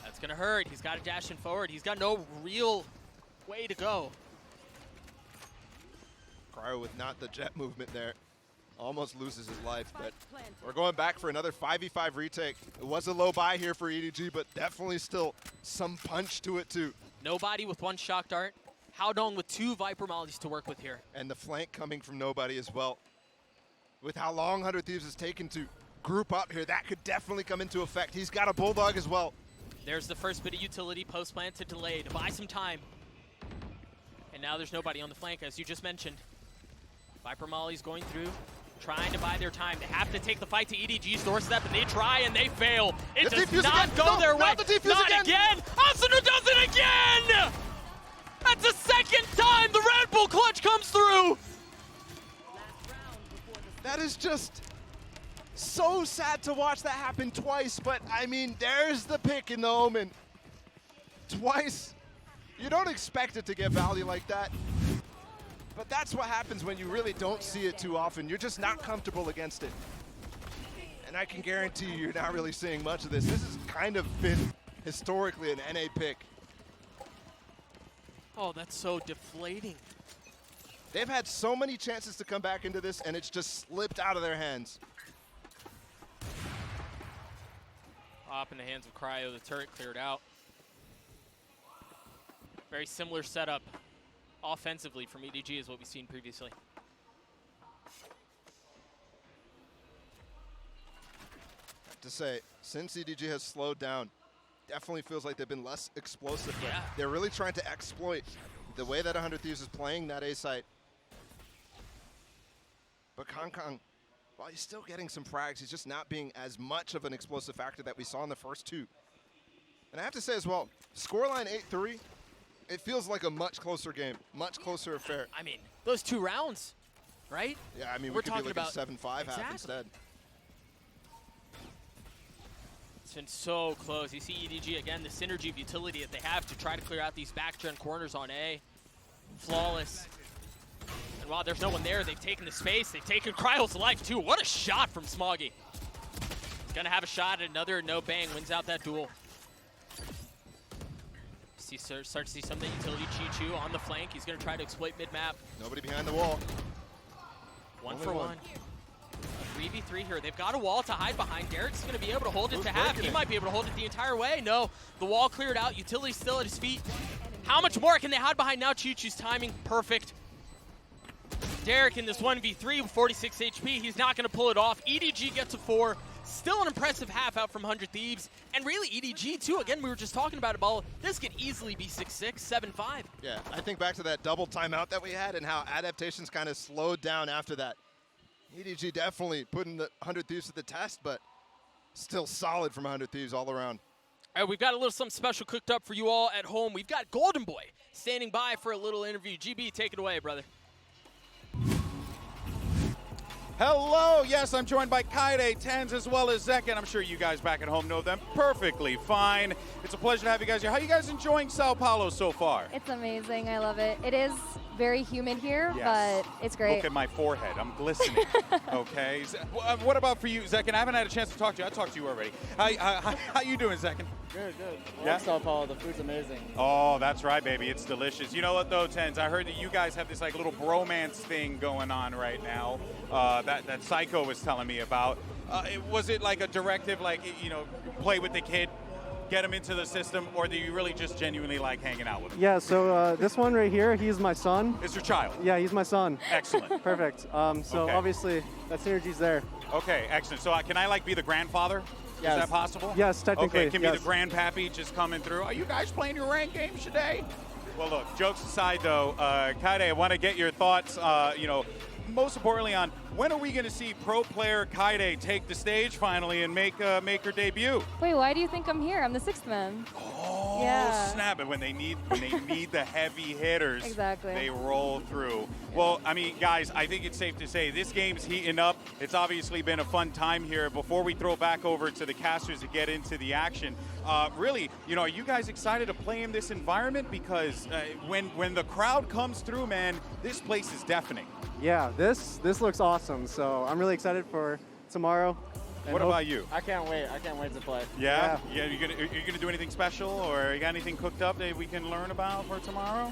That's gonna hurt. He's got to dash in forward. He's got no real way to go. Cryo with not the jet movement there. Almost loses his life, but we're going back for another 5v5 retake. It was a low buy here for EDG, but definitely still some punch to it too. Nobody with one shock dart. Howdong with 2 Viper mollies to work with here. And the flank coming from nobody as well. With how long 100 Thieves has taken to group up here, that could definitely come into effect. He's got a Bulldog as well. There's the first bit of utility post-plant to delay to buy some time. And now there's nobody on the flank, as you just mentioned. Viper mollies going through, trying to buy their time. They have to take the fight to EDG's doorstep, and they try and they fail. It does not go their way. Not the defuse not again. Asuna does it again! That's the second time the Red Bull clutch comes through! That is just so sad to watch that happen twice, but I mean, there's the pick in the Omen. Twice. You don't expect it to get value like that. But that's what happens when you really don't see it too often. You're just not comfortable against it. And I can guarantee you, you're not really seeing much of this. This has kind of been historically an NA pick. Oh, that's so deflating. They've had so many chances to come back into this, and it's just slipped out of their hands. Op in the hands of Cryo, the turret cleared out. Very similar setup offensively from EDG as what we've seen previously. To say, since EDG has slowed down, definitely feels like they've been less explosive. Yeah. They're really trying to exploit the way that 100 Thieves is playing that A site. But Kong, while he's still getting some frags, he's just not being as much of an explosive factor that we saw in the first 2. And I have to say as well, scoreline 8-3, it feels like a much closer game, much closer affair. I mean, those 2 rounds, right? Yeah, I mean, We're we could be talking looking about 7-5 half instead. It's been so close. You see EDG again, the synergy of utility that they have to try to clear out these back turn corners on A. flawless. And while there's no one there, they've taken the space. They've taken Cryo's life, too. What a shot from Smoggy. He's going to have a shot at another no bang. Wins out that duel. Start to see some of the utility Chi-Chu on the flank. He's going to try to exploit mid-map. Nobody behind the wall. One for one. 3v3 here. They've got a wall to hide behind. Derek's going to be able to hold it to half. He might be able to hold it the entire way. No, the wall cleared out. Utility's still at his feet. How much more can they hide behind now? Chi-Chu's timing, perfect. Derek in this 1v3 with 46 HP. He's not going to pull it off. EDG gets a 4. Still an impressive half out from 100 Thieves. And really, EDG, too. Again, we were just talking about it, Ball. This could easily be 6-6, 7-5. Yeah, I think back to that double timeout that we had and how adaptations kind of slowed down after that. EDG definitely putting the 100 Thieves to the test, but still solid from 100 Thieves all around. All right, we've got a little something special cooked up for you all at home. We've got Golden Boy standing by for a little interview. GB, take it away, brother. Hello, yes, I'm joined by Kaide, Tens, as well as Zek, and I'm sure you guys back at home know them perfectly fine. It's a pleasure to have you guys here. How are you guys enjoying São Paulo so far? It's amazing. I love it. It is very humid here, Yes. but it's great. Look at my forehead. I'm glistening. Okay. What about for you, Zekin? I haven't had a chance to talk to you. I talked to you already. How you doing, Zekin? Good, good. Yeah? São Paulo, the food's amazing. Oh, that's right, baby. It's delicious. You know what, though, Tens? I heard that you guys have this like little bromance thing going on right now that Psycho was telling me about. Was it like a directive, like, you know, play with the kid, get him into the system, or do you really just genuinely like hanging out with him? Yeah, so this one right here, he's my son. It's your child? Yeah, he's my son. Excellent. Perfect. So Okay. obviously, that synergy's there. Okay, excellent. So can I like be the grandfather? Yes. Is that possible? Yes, technically, Okay, can be yes. the grandpappy just coming through. Are you guys playing your ranked games today? Well, look, jokes aside, though, Kaide, I want to get your thoughts, you know, most importantly on when are we going to see pro player Kaide take the stage finally and make her debut? Wait, why do you think I'm here? I'm the sixth man. Oh, Yeah. snap it. When they need the heavy hitters, Exactly. they roll through. Well, I mean, guys, I think it's safe to say this game's heating up. It's obviously been a fun time here. Before we throw back over to the casters to get into the action, really, you know, are you guys excited to play in this environment? Because when the crowd comes through, man, this place is deafening. Yeah, this looks awesome. So I'm really excited for tomorrow. And What about you? I can't wait. I can't wait to play. Yeah? Yeah, you're gonna do anything special, or you got anything cooked up that we can learn about for tomorrow?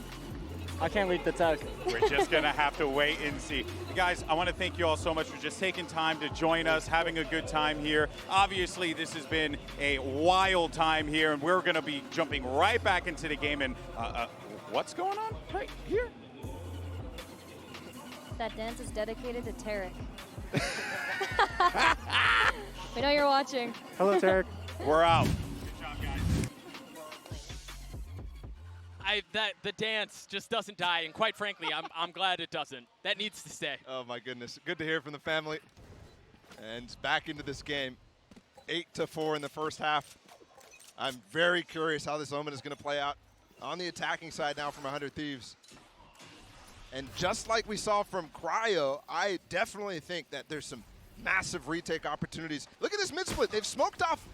I can't wait to test. We're just going to have to wait and see. Guys, I want to thank you all so much for just taking time to join us, having a good time here. Obviously, this has been a wild time here, and we're going to be jumping right back into the game. And what's going on right here? That dance is dedicated to Tarek. We know you're watching. Hello, Tarek. We're out. The dance just doesn't die, and quite frankly, I'm glad it doesn't. That needs to stay. Oh my goodness, good to hear from the family. And back into this game, 8-4 in the first half. I'm very curious how this Omen is going to play out on the attacking side now from 100 Thieves. And just like we saw from Cryo, I definitely think that there's some massive retake opportunities. Look at this mid-split. They've smoked off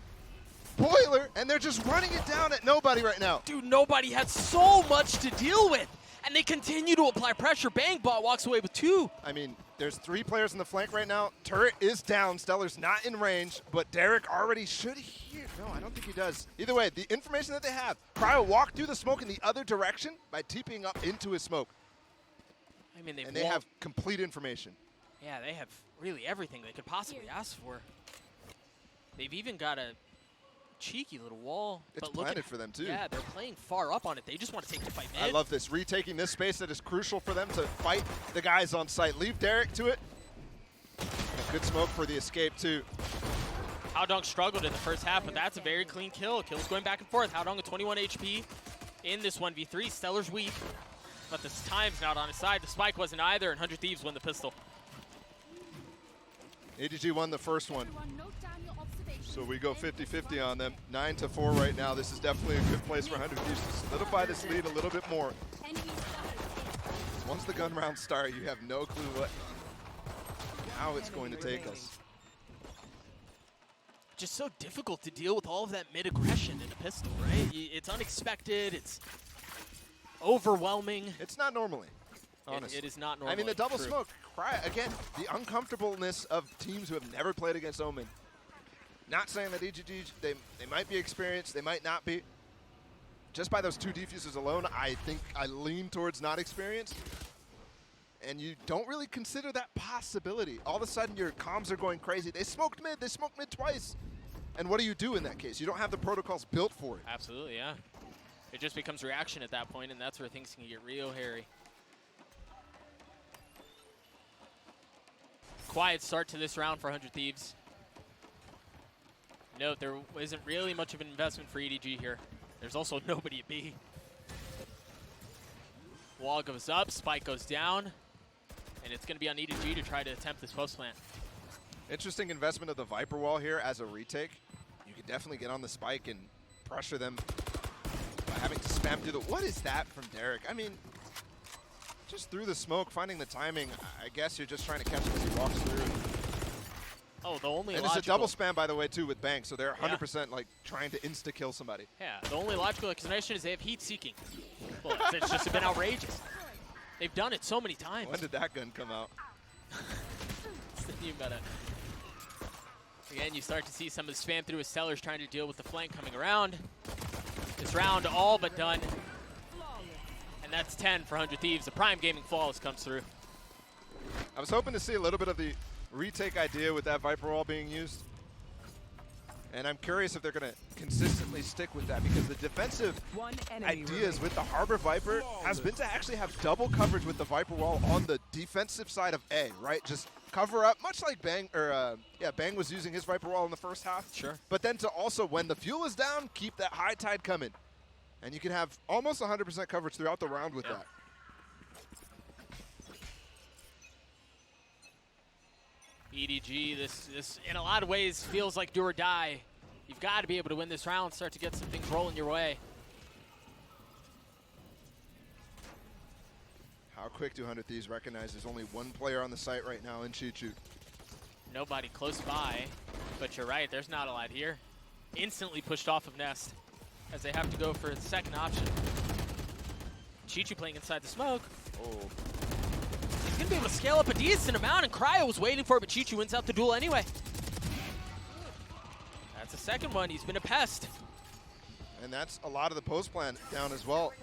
Boiler, and they're just running it down at nobody right now. Dude, nobody had so much to deal with, and they continue to apply pressure. Bangbot walks away with 2. I mean, there's 3 players in the flank right now. Turret is down. Stellar's not in range, but Derek already should hear. No, I don't think he does. Either way, the information that they have, Cryo walked through the smoke in the other direction by TPing up into his smoke. I mean, they have complete information. Yeah, they have really everything they could possibly ask for. They've even got a cheeky little wall. It's but look planted at, for them, too. Yeah, they're playing far up on it. They just want to take the fight mid. I love this. Retaking this space that is crucial for them to fight the guys on site. Leave Derek to it. And a good smoke for the escape, too. Howdong struggled in the first half, but that's a very clean kill. Kills going back and forth. Howdong with 21 HP in this 1v3. Stellar's weak, but this time's not on his side. The spike wasn't either, and 100 Thieves win the pistol. EDG won the first one. So we go 50-50 on them. 9-4 right now. This is definitely a good place for 100 Thieves to solidify this lead a little bit more. Once the gun rounds start, you have no clue how it's going to take us. Just so difficult to deal with all of that mid-aggression in a pistol, right? It's unexpected. It's overwhelming. It's not normally, honestly. It is not normal. I mean, the double smoke, again, the uncomfortableness of teams who have never played against Omen. Not saying that EDG, they might be experienced, they might not be. Just by those 2 defuses alone, I think I lean towards not experienced. And you don't really consider that possibility. All of a sudden, your comms are going crazy. They smoked mid twice. And what do you do in that case? You don't have the protocols built for it. Absolutely, yeah. It just becomes reaction at that point, and that's where things can get real hairy. Quiet start to this round for 100 Thieves. Note, there isn't really much of an investment for EDG here. There's also nobody at B. Wall goes up, spike goes down, and it's going to be on EDG to try to attempt this post plant. Interesting investment of the Viper wall here as a retake. You can definitely get on the spike and pressure them by having to spam through the... What is that from Derek? I mean, just through the smoke, finding the timing. I guess you're just trying to catch him as he walks through. Oh, the only and logical... it's a double spam, by the way, too, with Bang, so they're 100% like trying to insta-kill somebody. Yeah, the only logical explanation is they have heat-seeking. Well, it's just been outrageous. They've done it so many times. When did that gun come out? It's the new meta. Again, you start to see some of the spam through as Sellers trying to deal with the flank coming around. This round all but done. And that's 10 for 100 Thieves. The Prime Gaming Flawless comes through. I was hoping to see a little bit of the retake idea with that Viper wall being used. And I'm curious if they're going to consistently stick with that, because the defensive ideas with the Harbor Viper has been to actually have double coverage with the Viper wall on the defensive side of A, right? Just cover up, much like Bang, or Bang was using his Viper wall in the first half. Sure. But then to also, when the fuel is down, keep that high tide coming. And you can have almost 100% coverage throughout the round with that. EDG, this in a lot of ways feels like do or die. You've got to be able to win this round, start to get some things rolling your way. How quick do 100 Thieves recognize there's only one player on the site right now in Chichu? Nobody close by, but you're right, there's not a lot here. Instantly pushed off of Nest as they have to go for the second option. Chichu playing inside the smoke. Oh. He's going to be able to scale up a decent amount, and Cryo was waiting for it, but Chichu wins out the duel anyway. That's a second one. He's been a pest. And that's a lot of the post plan down as well.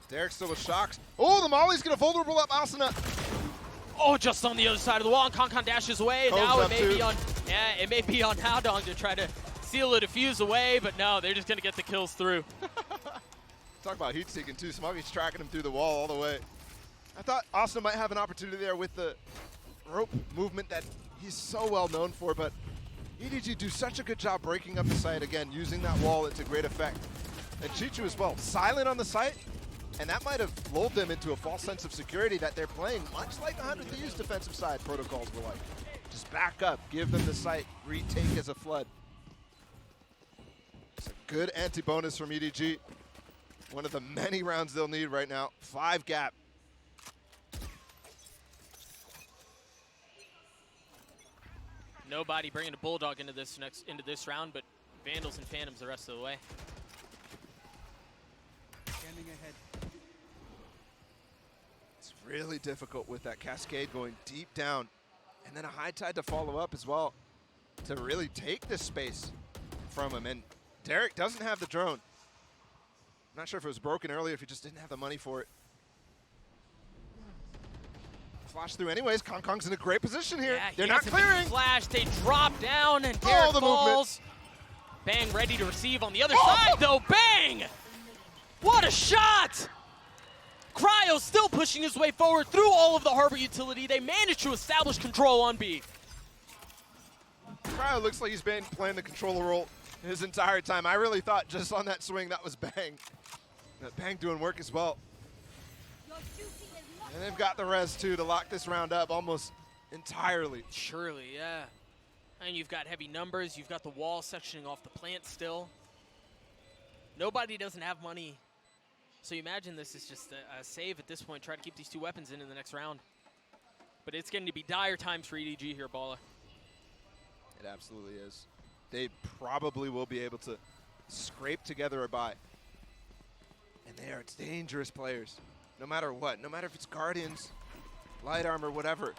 Derek still with shocks. Oh, the Molly's going to vulnerable up Asuna. Oh, just on the other side of the wall, and Concon dashes away, and now it may be on, it may be on Howdong to try to seal the defuse away, but no, they're just going to get the kills through. Talk about heat seeking too. Smuggy's tracking him through the wall all the way. I thought Asuna might have an opportunity there with the rope movement that he's so well known for, but EDG do such a good job breaking up the site again, using that wall into great effect. And Chichu as well, silent on the site, and that might have lulled them into a false sense of security that they're playing, much like 100 Thieves defensive side protocols were like. Just back up, give them the site, retake as a flood. It's a good anti-bonus from EDG. One of the many rounds they'll need right now. 5 gap. Nobody bringing a Bulldog into this round, but Vandals and Phantoms the rest of the way. Standing ahead. It's really difficult with that cascade going deep down, and then a high tide to follow up as well to really take this space from him. And Derek doesn't have the drone. I'm not sure if it was broken earlier, if he just didn't have the money for it. Flash through anyways. Kong's in a great position here. Yeah, they're not clearing. Flash, they drop down, and Derek the falls. Bang ready to receive on the other side, though. Bang! What a shot! Cryo still pushing his way forward through all of the Harbor utility. They managed to establish control on B. Cryo looks like he's been playing the controller role his entire time. I really thought just on that swing that was Bang. That Bang doing work as well. And they've got the res too to lock this round up almost entirely. Surely, yeah. And you've got heavy numbers. You've got the wall sectioning off the plant still. Nobody doesn't have money. So you imagine this is just a save at this point. Try to keep these 2 weapons in the next round. But it's going to be dire times for EDG here, Bala. It absolutely is. They probably will be able to scrape together a buy. And they are dangerous players, no matter what. No matter if it's Guardians, Light Armor, whatever.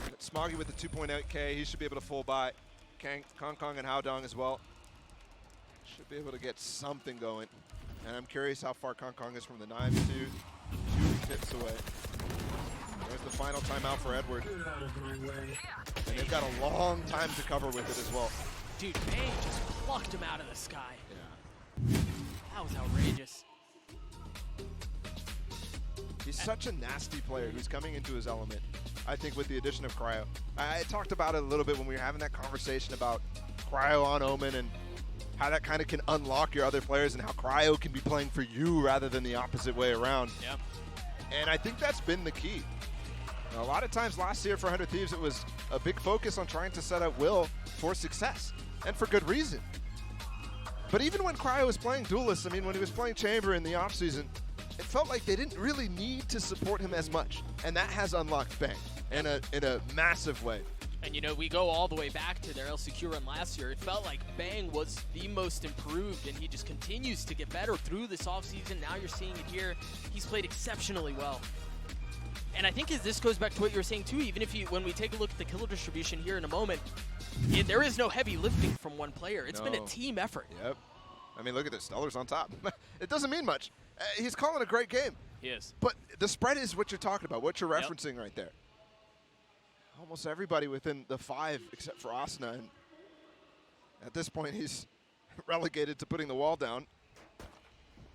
But Smoggy with the 2.8K, he should be able to full buy. Kong Kong and Haodong as well. Should be able to get something going. And I'm curious how far Kong Kong is from the 9-2. 2 hits away. There's the final timeout for Edward. And they've got a long time to cover with it as well. Dude, Bang just plucked him out of the sky. Yeah. That was outrageous. He's such a nasty player who's coming into his element, I think, with the addition of Cryo. I talked about it a little bit when we were having that conversation about Cryo on Omen and how that kind of can unlock your other players and how Cryo can be playing for you rather than the opposite way around. Yeah. And I think that's been the key. Now, a lot of times last year for 100 Thieves, it was a big focus on trying to set up Will for success, and for good reason. But even when Cryo was playing Duelist, I mean, when he was playing Chamber in the offseason, it felt like they didn't really need to support him as much. And that has unlocked Bang in a massive way. And you know, we go all the way back to their LCQ run last year. It felt like Bang was the most improved, and he just continues to get better through this offseason. Now you're seeing it here. He's played exceptionally well. And I think this goes back to what you were saying too, even if when we take a look at the killer distribution here in a moment, there is no heavy lifting from one player. It's been a team effort. Yep. I mean, look at this. Stellar's on top. It doesn't mean much. He's calling a great game. He is. But the spread is what you're talking about, what you're referencing right there. Almost everybody within the 5 except for Asuna. And at this point, he's relegated to putting the wall down.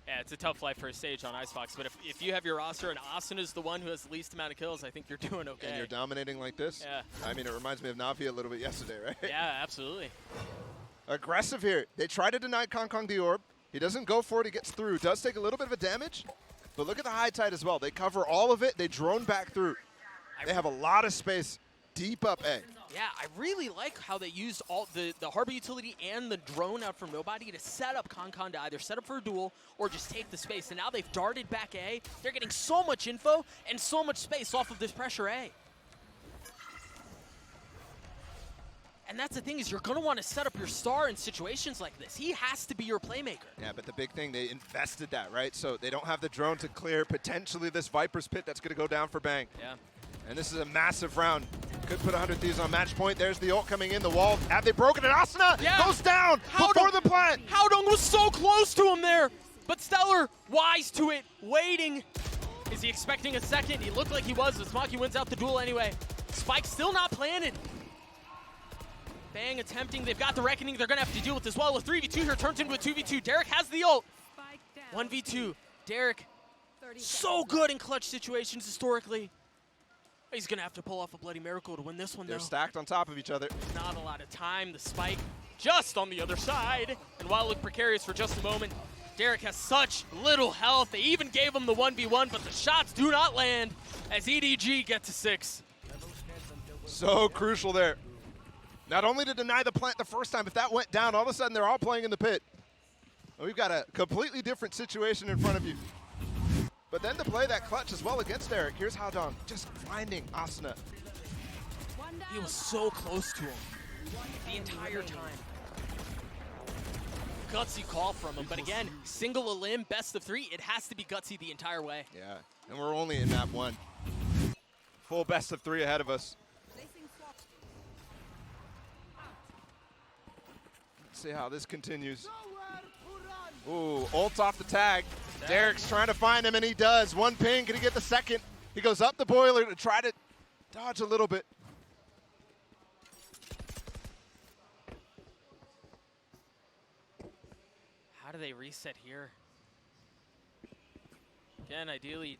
Yeah, it's a tough life for a stage on Icebox, but if you have your roster and Asuna is the one who has the least amount of kills, I think you're doing okay. And you're dominating like this? Yeah. I mean, it reminds me of Navi a little bit yesterday, right? Yeah, absolutely. Aggressive here. They try to deny Kong Kong the orb. He doesn't go for it. He gets through. Does take a little bit of a damage, but look at the high tide as well. They cover all of it. They drone back through. They have a lot of space deep up A. Yeah, I really like how they used all the Harbor utility and the drone out from nobody to set up Kong Kong to either set up for a duel or just take the space. And now they've darted back A. They're getting so much info and so much space off of this pressure A. And that's the thing, is you're going to want to set up your star in situations like this. He has to be your playmaker. Yeah, but the big thing, they invested that, right? So they don't have the drone to clear potentially this Viper's Pit that's going to go down for Bang. Yeah. And this is a massive round. Could put 100 Thieves on match point. There's the ult coming in. The wall. Have they broken it? Asuna goes down before the plant. Haodong was so close to him there. But Stellar, wise to it, waiting. Is he expecting a second? He looked like he was. The Smoggy wins out the duel anyway. Spike still not planted. Bang attempting. They've got the Reckoning they're going to have to deal with as well. A 3v2 here turns into a 2v2. Derek has the ult. 1v2. Derek, so good in clutch situations historically. He's going to have to pull off a bloody miracle to win this one, They're though. stacked on top of each other. Not a lot of time. The Spike just on the other side. And while it looked precarious for just a moment, Derek has such little health. They even gave him the 1v1, but the shots do not land as EDG get to 6. So crucial there. Not only to deny the plant the first time, if that went down, all of a sudden they're all playing in the pit. We've got a completely different situation in front of you. But then to play that clutch as well against Derek, here's Haodong just finding Asuna. He was so close to him the entire time. Gutsy call from him, but again, single a limb, best of 3, it has to be gutsy the entire way. Yeah, and we're only in map 1. Full best of 3 ahead of us. Let's see how this continues. Ooh, ult off the tag. Derek's trying to find him, and he does. One ping, can he get the second? He goes up the boiler to try to dodge a little bit. How do they reset here? Again, ideally,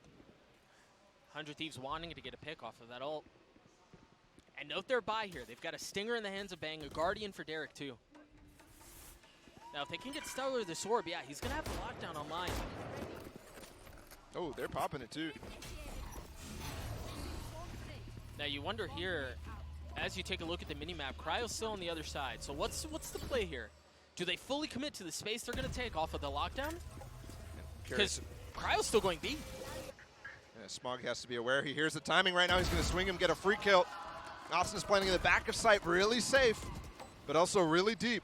100 Thieves wanting to get a pick off of that ult. And note their buy here. They've got a Stinger in the hands of Bang, a Guardian for Derek, too. Now, if they can get Stellar this orb, yeah, he's going to have the lockdown online. Oh, they're popping it, too. Now, you wonder here, as you take a look at the minimap, Cryo's still on the other side. So what's the play here? Do they fully commit to the space they're going to take off of the lockdown? Because Cryo's still going B. Yeah, Smog has to be aware. He hears the timing right now. He's going to swing him, get a free kill. Austin's playing in the back of sight, really safe, but also really deep.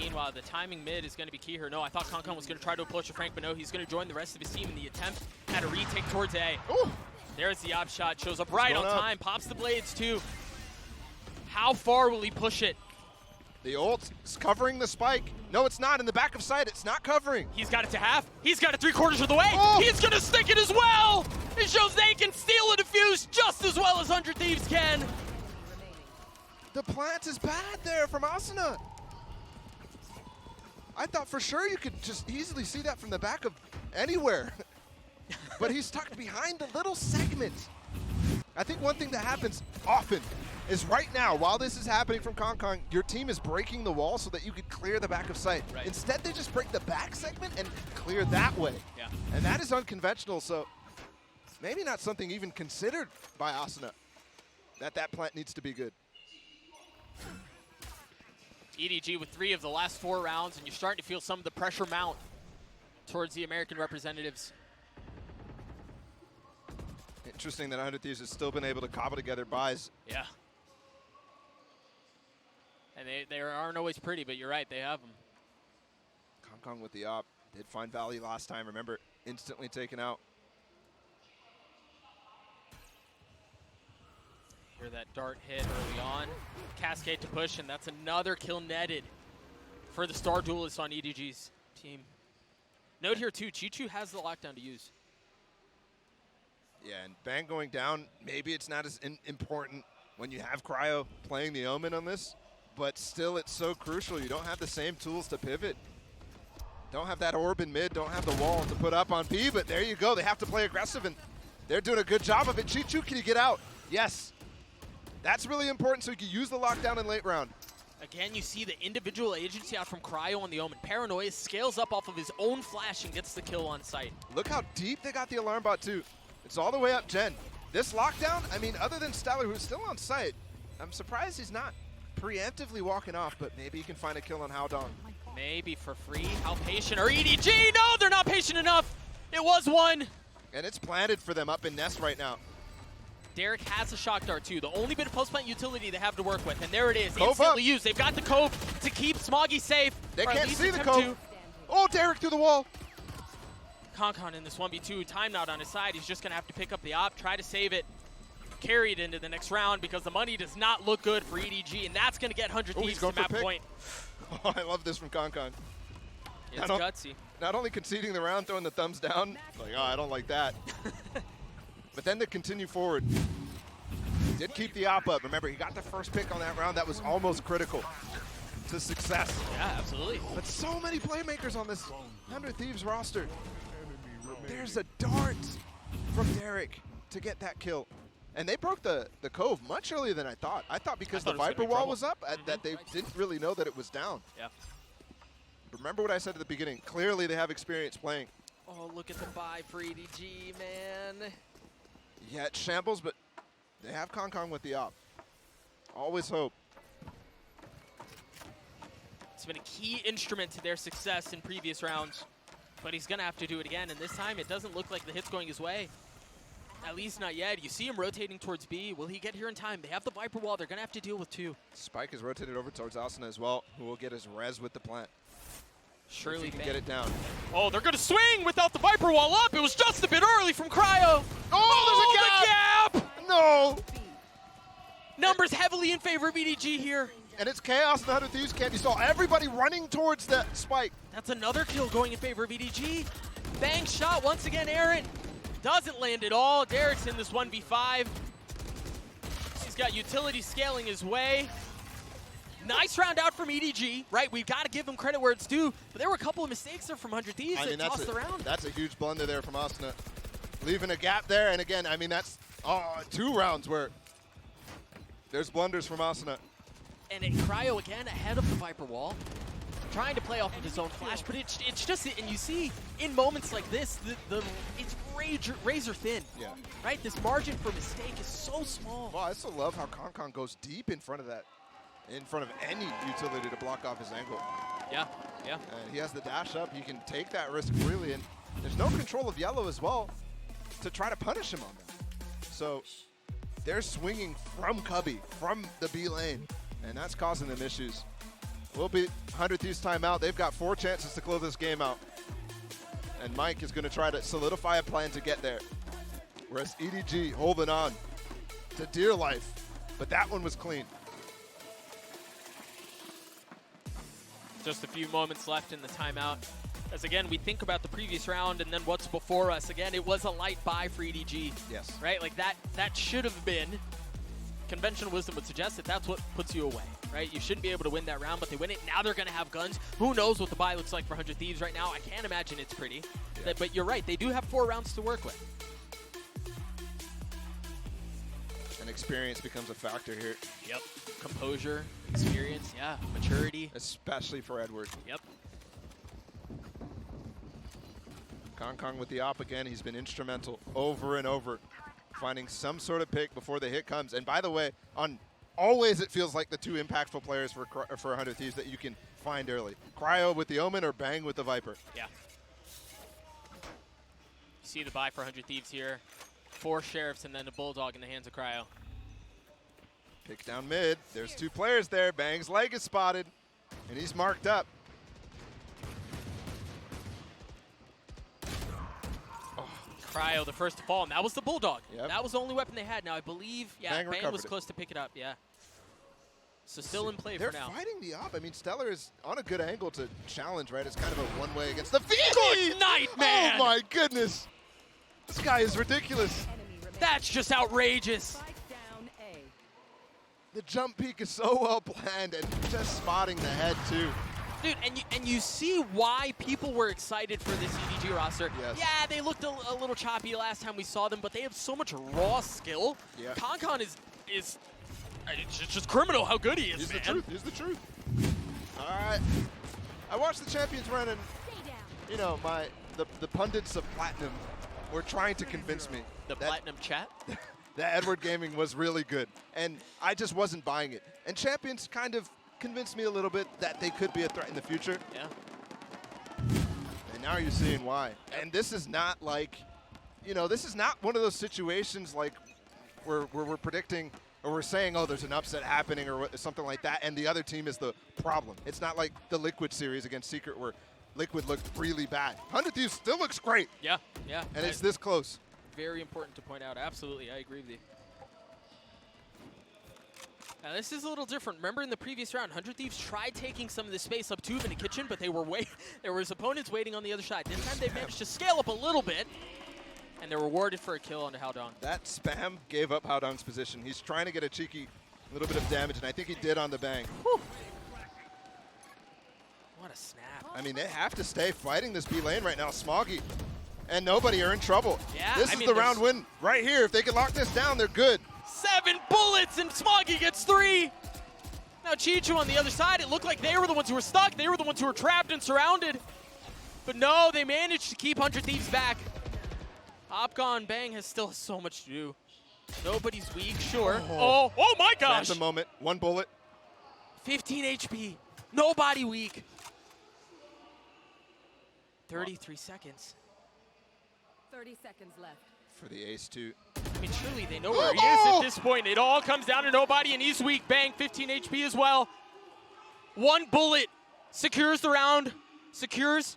Meanwhile, the timing mid is going to be key here. No, I thought Concon was going to try to approach a Frank, but no, he's going to join the rest of his team in the attempt at a retake towards A. Ooh. There's the op shot, shows up right on time, pops the blades too. How far will he push it? The ult is covering the spike. No, it's not. In the back of sight, it's not covering. He's got it to half. He's got it 3/4 of the way. Oh. He's going to stick it as well. It shows they can steal a defuse just as well as 100 Thieves can. The plant is bad there from Asuna. I thought for sure you could just easily see that from the back of anywhere. But he's stuck behind the little segment. I think one thing that happens often is right now, while this is happening from Concon, your team is breaking the wall so that you could clear the back of sight. Right. Instead, they just break the back segment and clear that way. Yeah. And that is unconventional, so maybe not something even considered by Asuna, that plant needs to be good. EDG with 3 of the last 4 rounds, and you're starting to feel some of the pressure mount towards the American representatives. Interesting that 100 Thieves has still been able to cobble together buys. Yeah. And they aren't always pretty, but you're right, they have them. Concon with the op. Did find Valley last time, remember, instantly taken out. Hear that dart hit early on. Cascade to push, and that's another kill netted for the Star Duelists on EDG's team. Note here too, Chichu has the lockdown to use. Yeah, and Bang going down, maybe it's not as important when you have Cryo playing the Omen on this, but still it's so crucial. You don't have the same tools to pivot. Don't have that orb in mid, don't have the wall to put up on B, but there you go. They have to play aggressive, and they're doing a good job of it. Chichu, can you get out? Yes. That's really important so you can use the lockdown in late round. Again, you see the individual agency out from Cryo on the Omen. Paranoia scales up off of his own flash and gets the kill on sight. Look how deep they got the alarm bot too. It's all the way up Gen. This lockdown, I mean, other than Stellar, who's still on site, I'm surprised he's not preemptively walking off, but maybe he can find a kill on Howdong. Maybe for free. How patient are EDG? No, they're not patient enough. It was one. And it's planted for them up in Nest right now. Derek has a shock dart too. The only bit of post-plant utility they have to work with, and there it is, Cove instantly up. used. They've got the Cove to keep Smoggy safe. They or at can't least see the attempt Cove. to. Oh, Derek through the wall. Concon in this 1v2, time out on his side. He's just gonna have to pick up the op, try to save it, carry it into the next round because the money does not look good for EDG, and that's gonna get 100 Thieves to map point. Oh, I love this from Concon. It's gutsy. Not only conceding the round, throwing the thumbs down, like, oh, I don't like that. But then to continue forward. Did keep the op up. Remember, he got the first pick on that round. That was almost critical to success. Yeah, absolutely. But so many playmakers on this 100 Thieves roster. There's a dart from Derek to get that kill. And they broke the Cove much earlier than I thought. I thought because the Viper wall was up, that they didn't really know that it was down. Yeah. Remember what I said at the beginning. Clearly they have experience playing. Oh, look at the buy for EDG, man. Yeah, it shambles, but they have Concon with the op. Always hope. It's been a key instrument to their success in previous rounds, but he's gonna have to do it again, and this time it doesn't look like the hit's going his way. At least not yet. You see him rotating towards B. Will he get here in time? They have the Viper wall. They're gonna have to deal with 2. Spike is rotated over towards Asuna as well, who will get his res with the plant. Surely he can get it down. Oh, they're gonna swing without the Viper wall up. It was just a bit early from Cryo. Oh, there's a gap! The gap! No! Numbers heavily in favor of EDG here. And it's chaos and the 100 Thieves camp. You saw everybody running towards that spike. That's another kill going in favor of EDG. Bang shot once again, Aaron. Doesn't land at all. Derek's in this 1v5. He's got utility scaling his way. Nice round out from EDG, right? We've got to give him credit where it's due, but there were a couple of mistakes there from 100 Thieves that tossed the round. That's a huge blunder there from Asuna. Leaving a gap there, and again, I mean, that's 2 rounds where there's blunders from Asuna. And Cryo again ahead of the Viper wall, trying to play off of his own flash, but it's just, and you see in moments like this, it's razor thin, right? This margin for mistake is so small. Well, I still love how Concon goes deep in front of that, in front of any utility to block off his angle. Yeah, yeah. And he has the dash up. He can take that risk freely, and there's no control of yellow as well to try to punish him on that. So they're swinging from Cubby, from the B lane, and that's causing them issues. will be 100 Thieves timeout. They've got 4 chances to close this game out. And Mike is going to try to solidify a plan to get there. Whereas EDG holding on to dear life. But that one was clean. Just a few moments left in the timeout. As again, we think about the previous round and then what's before us. Again, it was a light buy for EDG. Yes. Right? Like that should have been. Conventional wisdom would suggest that that's what puts you away, right? You shouldn't be able to win that round, but they win it. Now they're going to have guns. Who knows what the buy looks like for 100 Thieves right now? I can't imagine it's pretty. Yeah. But you're right. They do have 4 rounds to work with. And experience becomes a factor here. Yep. Composure, experience, yeah, maturity. Especially for Edward. Yep. Kong with the op again. He's been instrumental over and over, finding some sort of pick before the hit comes. And by the way, on always it feels like the 2 impactful players for 100 Thieves that you can find early. Cryo with the Omen or Bang with the Viper. Yeah. You see the buy for 100 Thieves here. 4 Sheriffs and then a Bulldog in the hands of Cryo. Pick down mid. There's 2 players there. Bang's leg is spotted, and he's marked up. Cryo, the first to fall, and that was the Bulldog. Yep. That was the only weapon they had. Now, I believe, yeah, Bang was close to pick it up, yeah. So still in play for now. They're fighting the op. I mean, Stellar is on a good angle to challenge, right? It's kind of a one-way against the V. Good night, man! Oh, my goodness. This guy is ridiculous. That's just outrageous. The jump peek is so well planned and just spotting the head, too. Dude, and you see why people were excited for this EDG roster. Yes. Yeah, they looked a little choppy last time we saw them, but they have so much raw skill. Yeah. Concon is it's just criminal how good he is, He's man. the truth. He's the truth. All right. I watched the Champions run, and you know the pundits of Platinum were trying to convince me The Platinum chat. that Edward Gaming was really good, and I just wasn't buying it. And Champions kind of convinced me a little bit that they could be a threat in the future. Yeah. And now you're seeing why. And this is not like, this is not one of those situations like where we're predicting or we're saying, oh, there's an upset happening or something like that, and the other team is the problem. It's not like the Liquid series against Secret where Liquid looked really bad. 100 Thieves still looks great. Yeah, yeah. And it's this close. Very important to point out. Absolutely, I agree with you. Now this is a little different. Remember in the previous round, 100 Thieves tried taking some of the space up tube in the kitchen, but there was opponents waiting on the other side. This time they managed to scale up a little bit, and they're rewarded for a kill onto Haodong. That spam gave up Haodong's position. He's trying to get a cheeky little bit of damage, and I think he did on the Bang. Whew. What a snap. I mean, they have to stay fighting this B lane right now. Smoggy and nobody are in trouble. Yeah, this is the round win right here. If they can lock this down, they're good. 7 bullets and Smoggy gets 3. Now Chichu on the other side, it looked like they were the ones who were stuck. They were the ones who were trapped and surrounded. But no, they managed to keep 100 Thieves back. Opcon Bang has still so much to do. Nobody's weak, sure. Oh my gosh. That's a moment. 1 bullet. 15 HP. Nobody weak. 33 seconds. 30 seconds left. For the ace too. I mean, surely they know where he is at this point. It all comes down to nobody, and he's weak. Bang, 15 HP as well. 1 bullet secures the round. Secures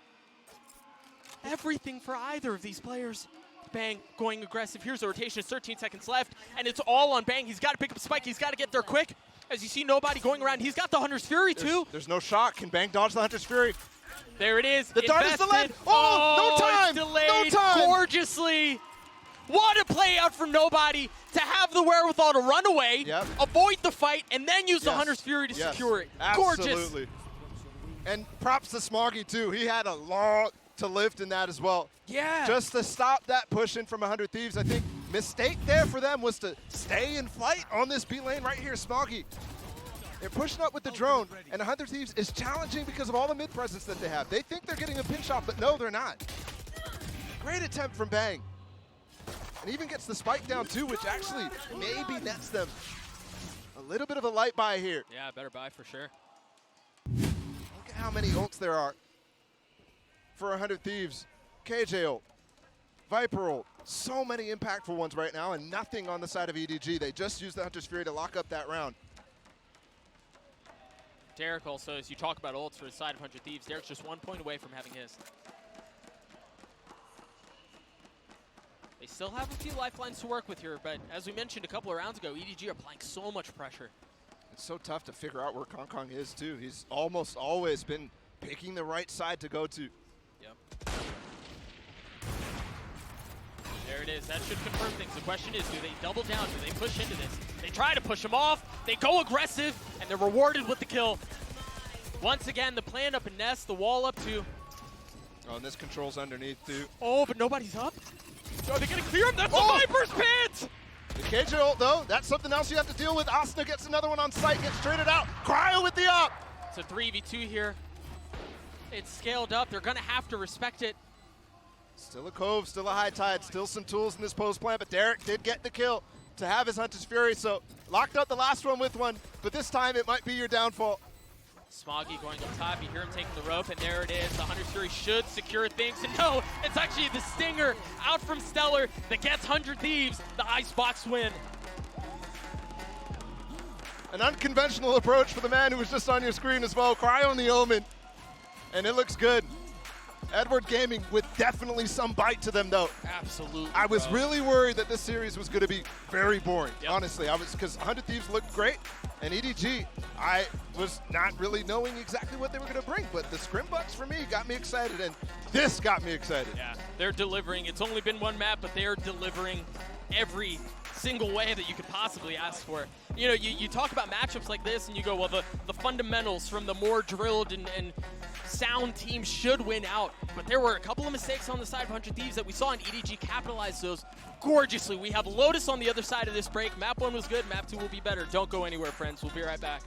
everything for either of these players. Bang going aggressive. Here's the rotation. It's 13 seconds left, and it's all on Bang. He's got to pick up Spike. He's got to get there quick. As you see, nobody going around. He's got the Hunter's Fury, too. There's no shot. Can Bang dodge the Hunter's Fury? There it is. The dart is delayed. Oh, no time. It's delayed no time. Gorgeously. What a play out from nobody to have the wherewithal to run away, avoid the fight, and then use the Hunter's Fury to secure it. Absolutely. Gorgeous. And props to Smoggy, too. He had a lot to lift in that as well. Yeah. Just to stop that push in from 100 Thieves. I think mistake there for them was to stay and fight on this B lane right here. Smoggy. They're pushing up with the drone, and 100 Thieves is challenging because of all the mid presence that they have. They think they're getting a pinch off, but no, they're not. Great attempt from Bang. And even gets the spike down too, which actually maybe nets them a little bit of a light buy here. Yeah, better buy for sure. Look at how many ults there are for 100 Thieves. KJ ult, Viper ult, so many impactful ones right now, and nothing on the side of EDG. They just used the Hunter's Fury to lock up that round. Derek also, as you talk about ults for his side of 100 Thieves, Derek's just 1 point away from having his. They still have a few lifelines to work with here, but as we mentioned a couple of rounds ago, EDG are applying so much pressure. It's so tough to figure out where Kong is, too. He's almost always been picking the right side to go to. Yep. There it is. That should confirm things. The question is, do they double down? Do they push into this? They try to push him off. They go aggressive, and they're rewarded with the kill. Once again, the plan up in Nest, the wall up too. Oh, and this controls underneath, too. Oh, but nobody's up. Are they going to clear him? That's the Viper's Pit! The KJ ult, though, that's something else you have to deal with. Asuna gets another one on site, gets traded out. Cryo with the up. It's a 3v2 here. It's scaled up. They're going to have to respect it. Still a Cove, still a High Tide, still some tools in this post plan, but Derek did get the kill to have his Hunter's Fury, so locked out the last one with one, but this time it might be your downfall. Smoggy going up top, you hear him taking the rope, and there it is. The Hunter's Fury should secure things, and no, it's actually the Stinger out from Stellar that gets 100 Thieves the Icebox win. An unconventional approach for the man who was just on your screen as well, Cryo and the Omen, and it looks good. Edward Gaming with definitely some bite to them, though. Absolutely. I was really worried that this series was going to be very boring, honestly. I was, because 100 Thieves looked great, and EDG, I was not really knowing exactly what they were going to bring, but the Scrimbucks for me got me excited, and this got me excited. Yeah, they're delivering. It's only been one map, but they are delivering every single way that you could possibly ask for. You know, you talk about matchups like this, and you go, well, the fundamentals from the more drilled and sound teams should win out, but there were a couple of mistakes on the side of 100 Thieves that we saw, and EDG capitalized those gorgeously. We have Lotus on the other side of this break. Map 1 was good, map 2 will be better. Don't go anywhere, friends. We'll be right back.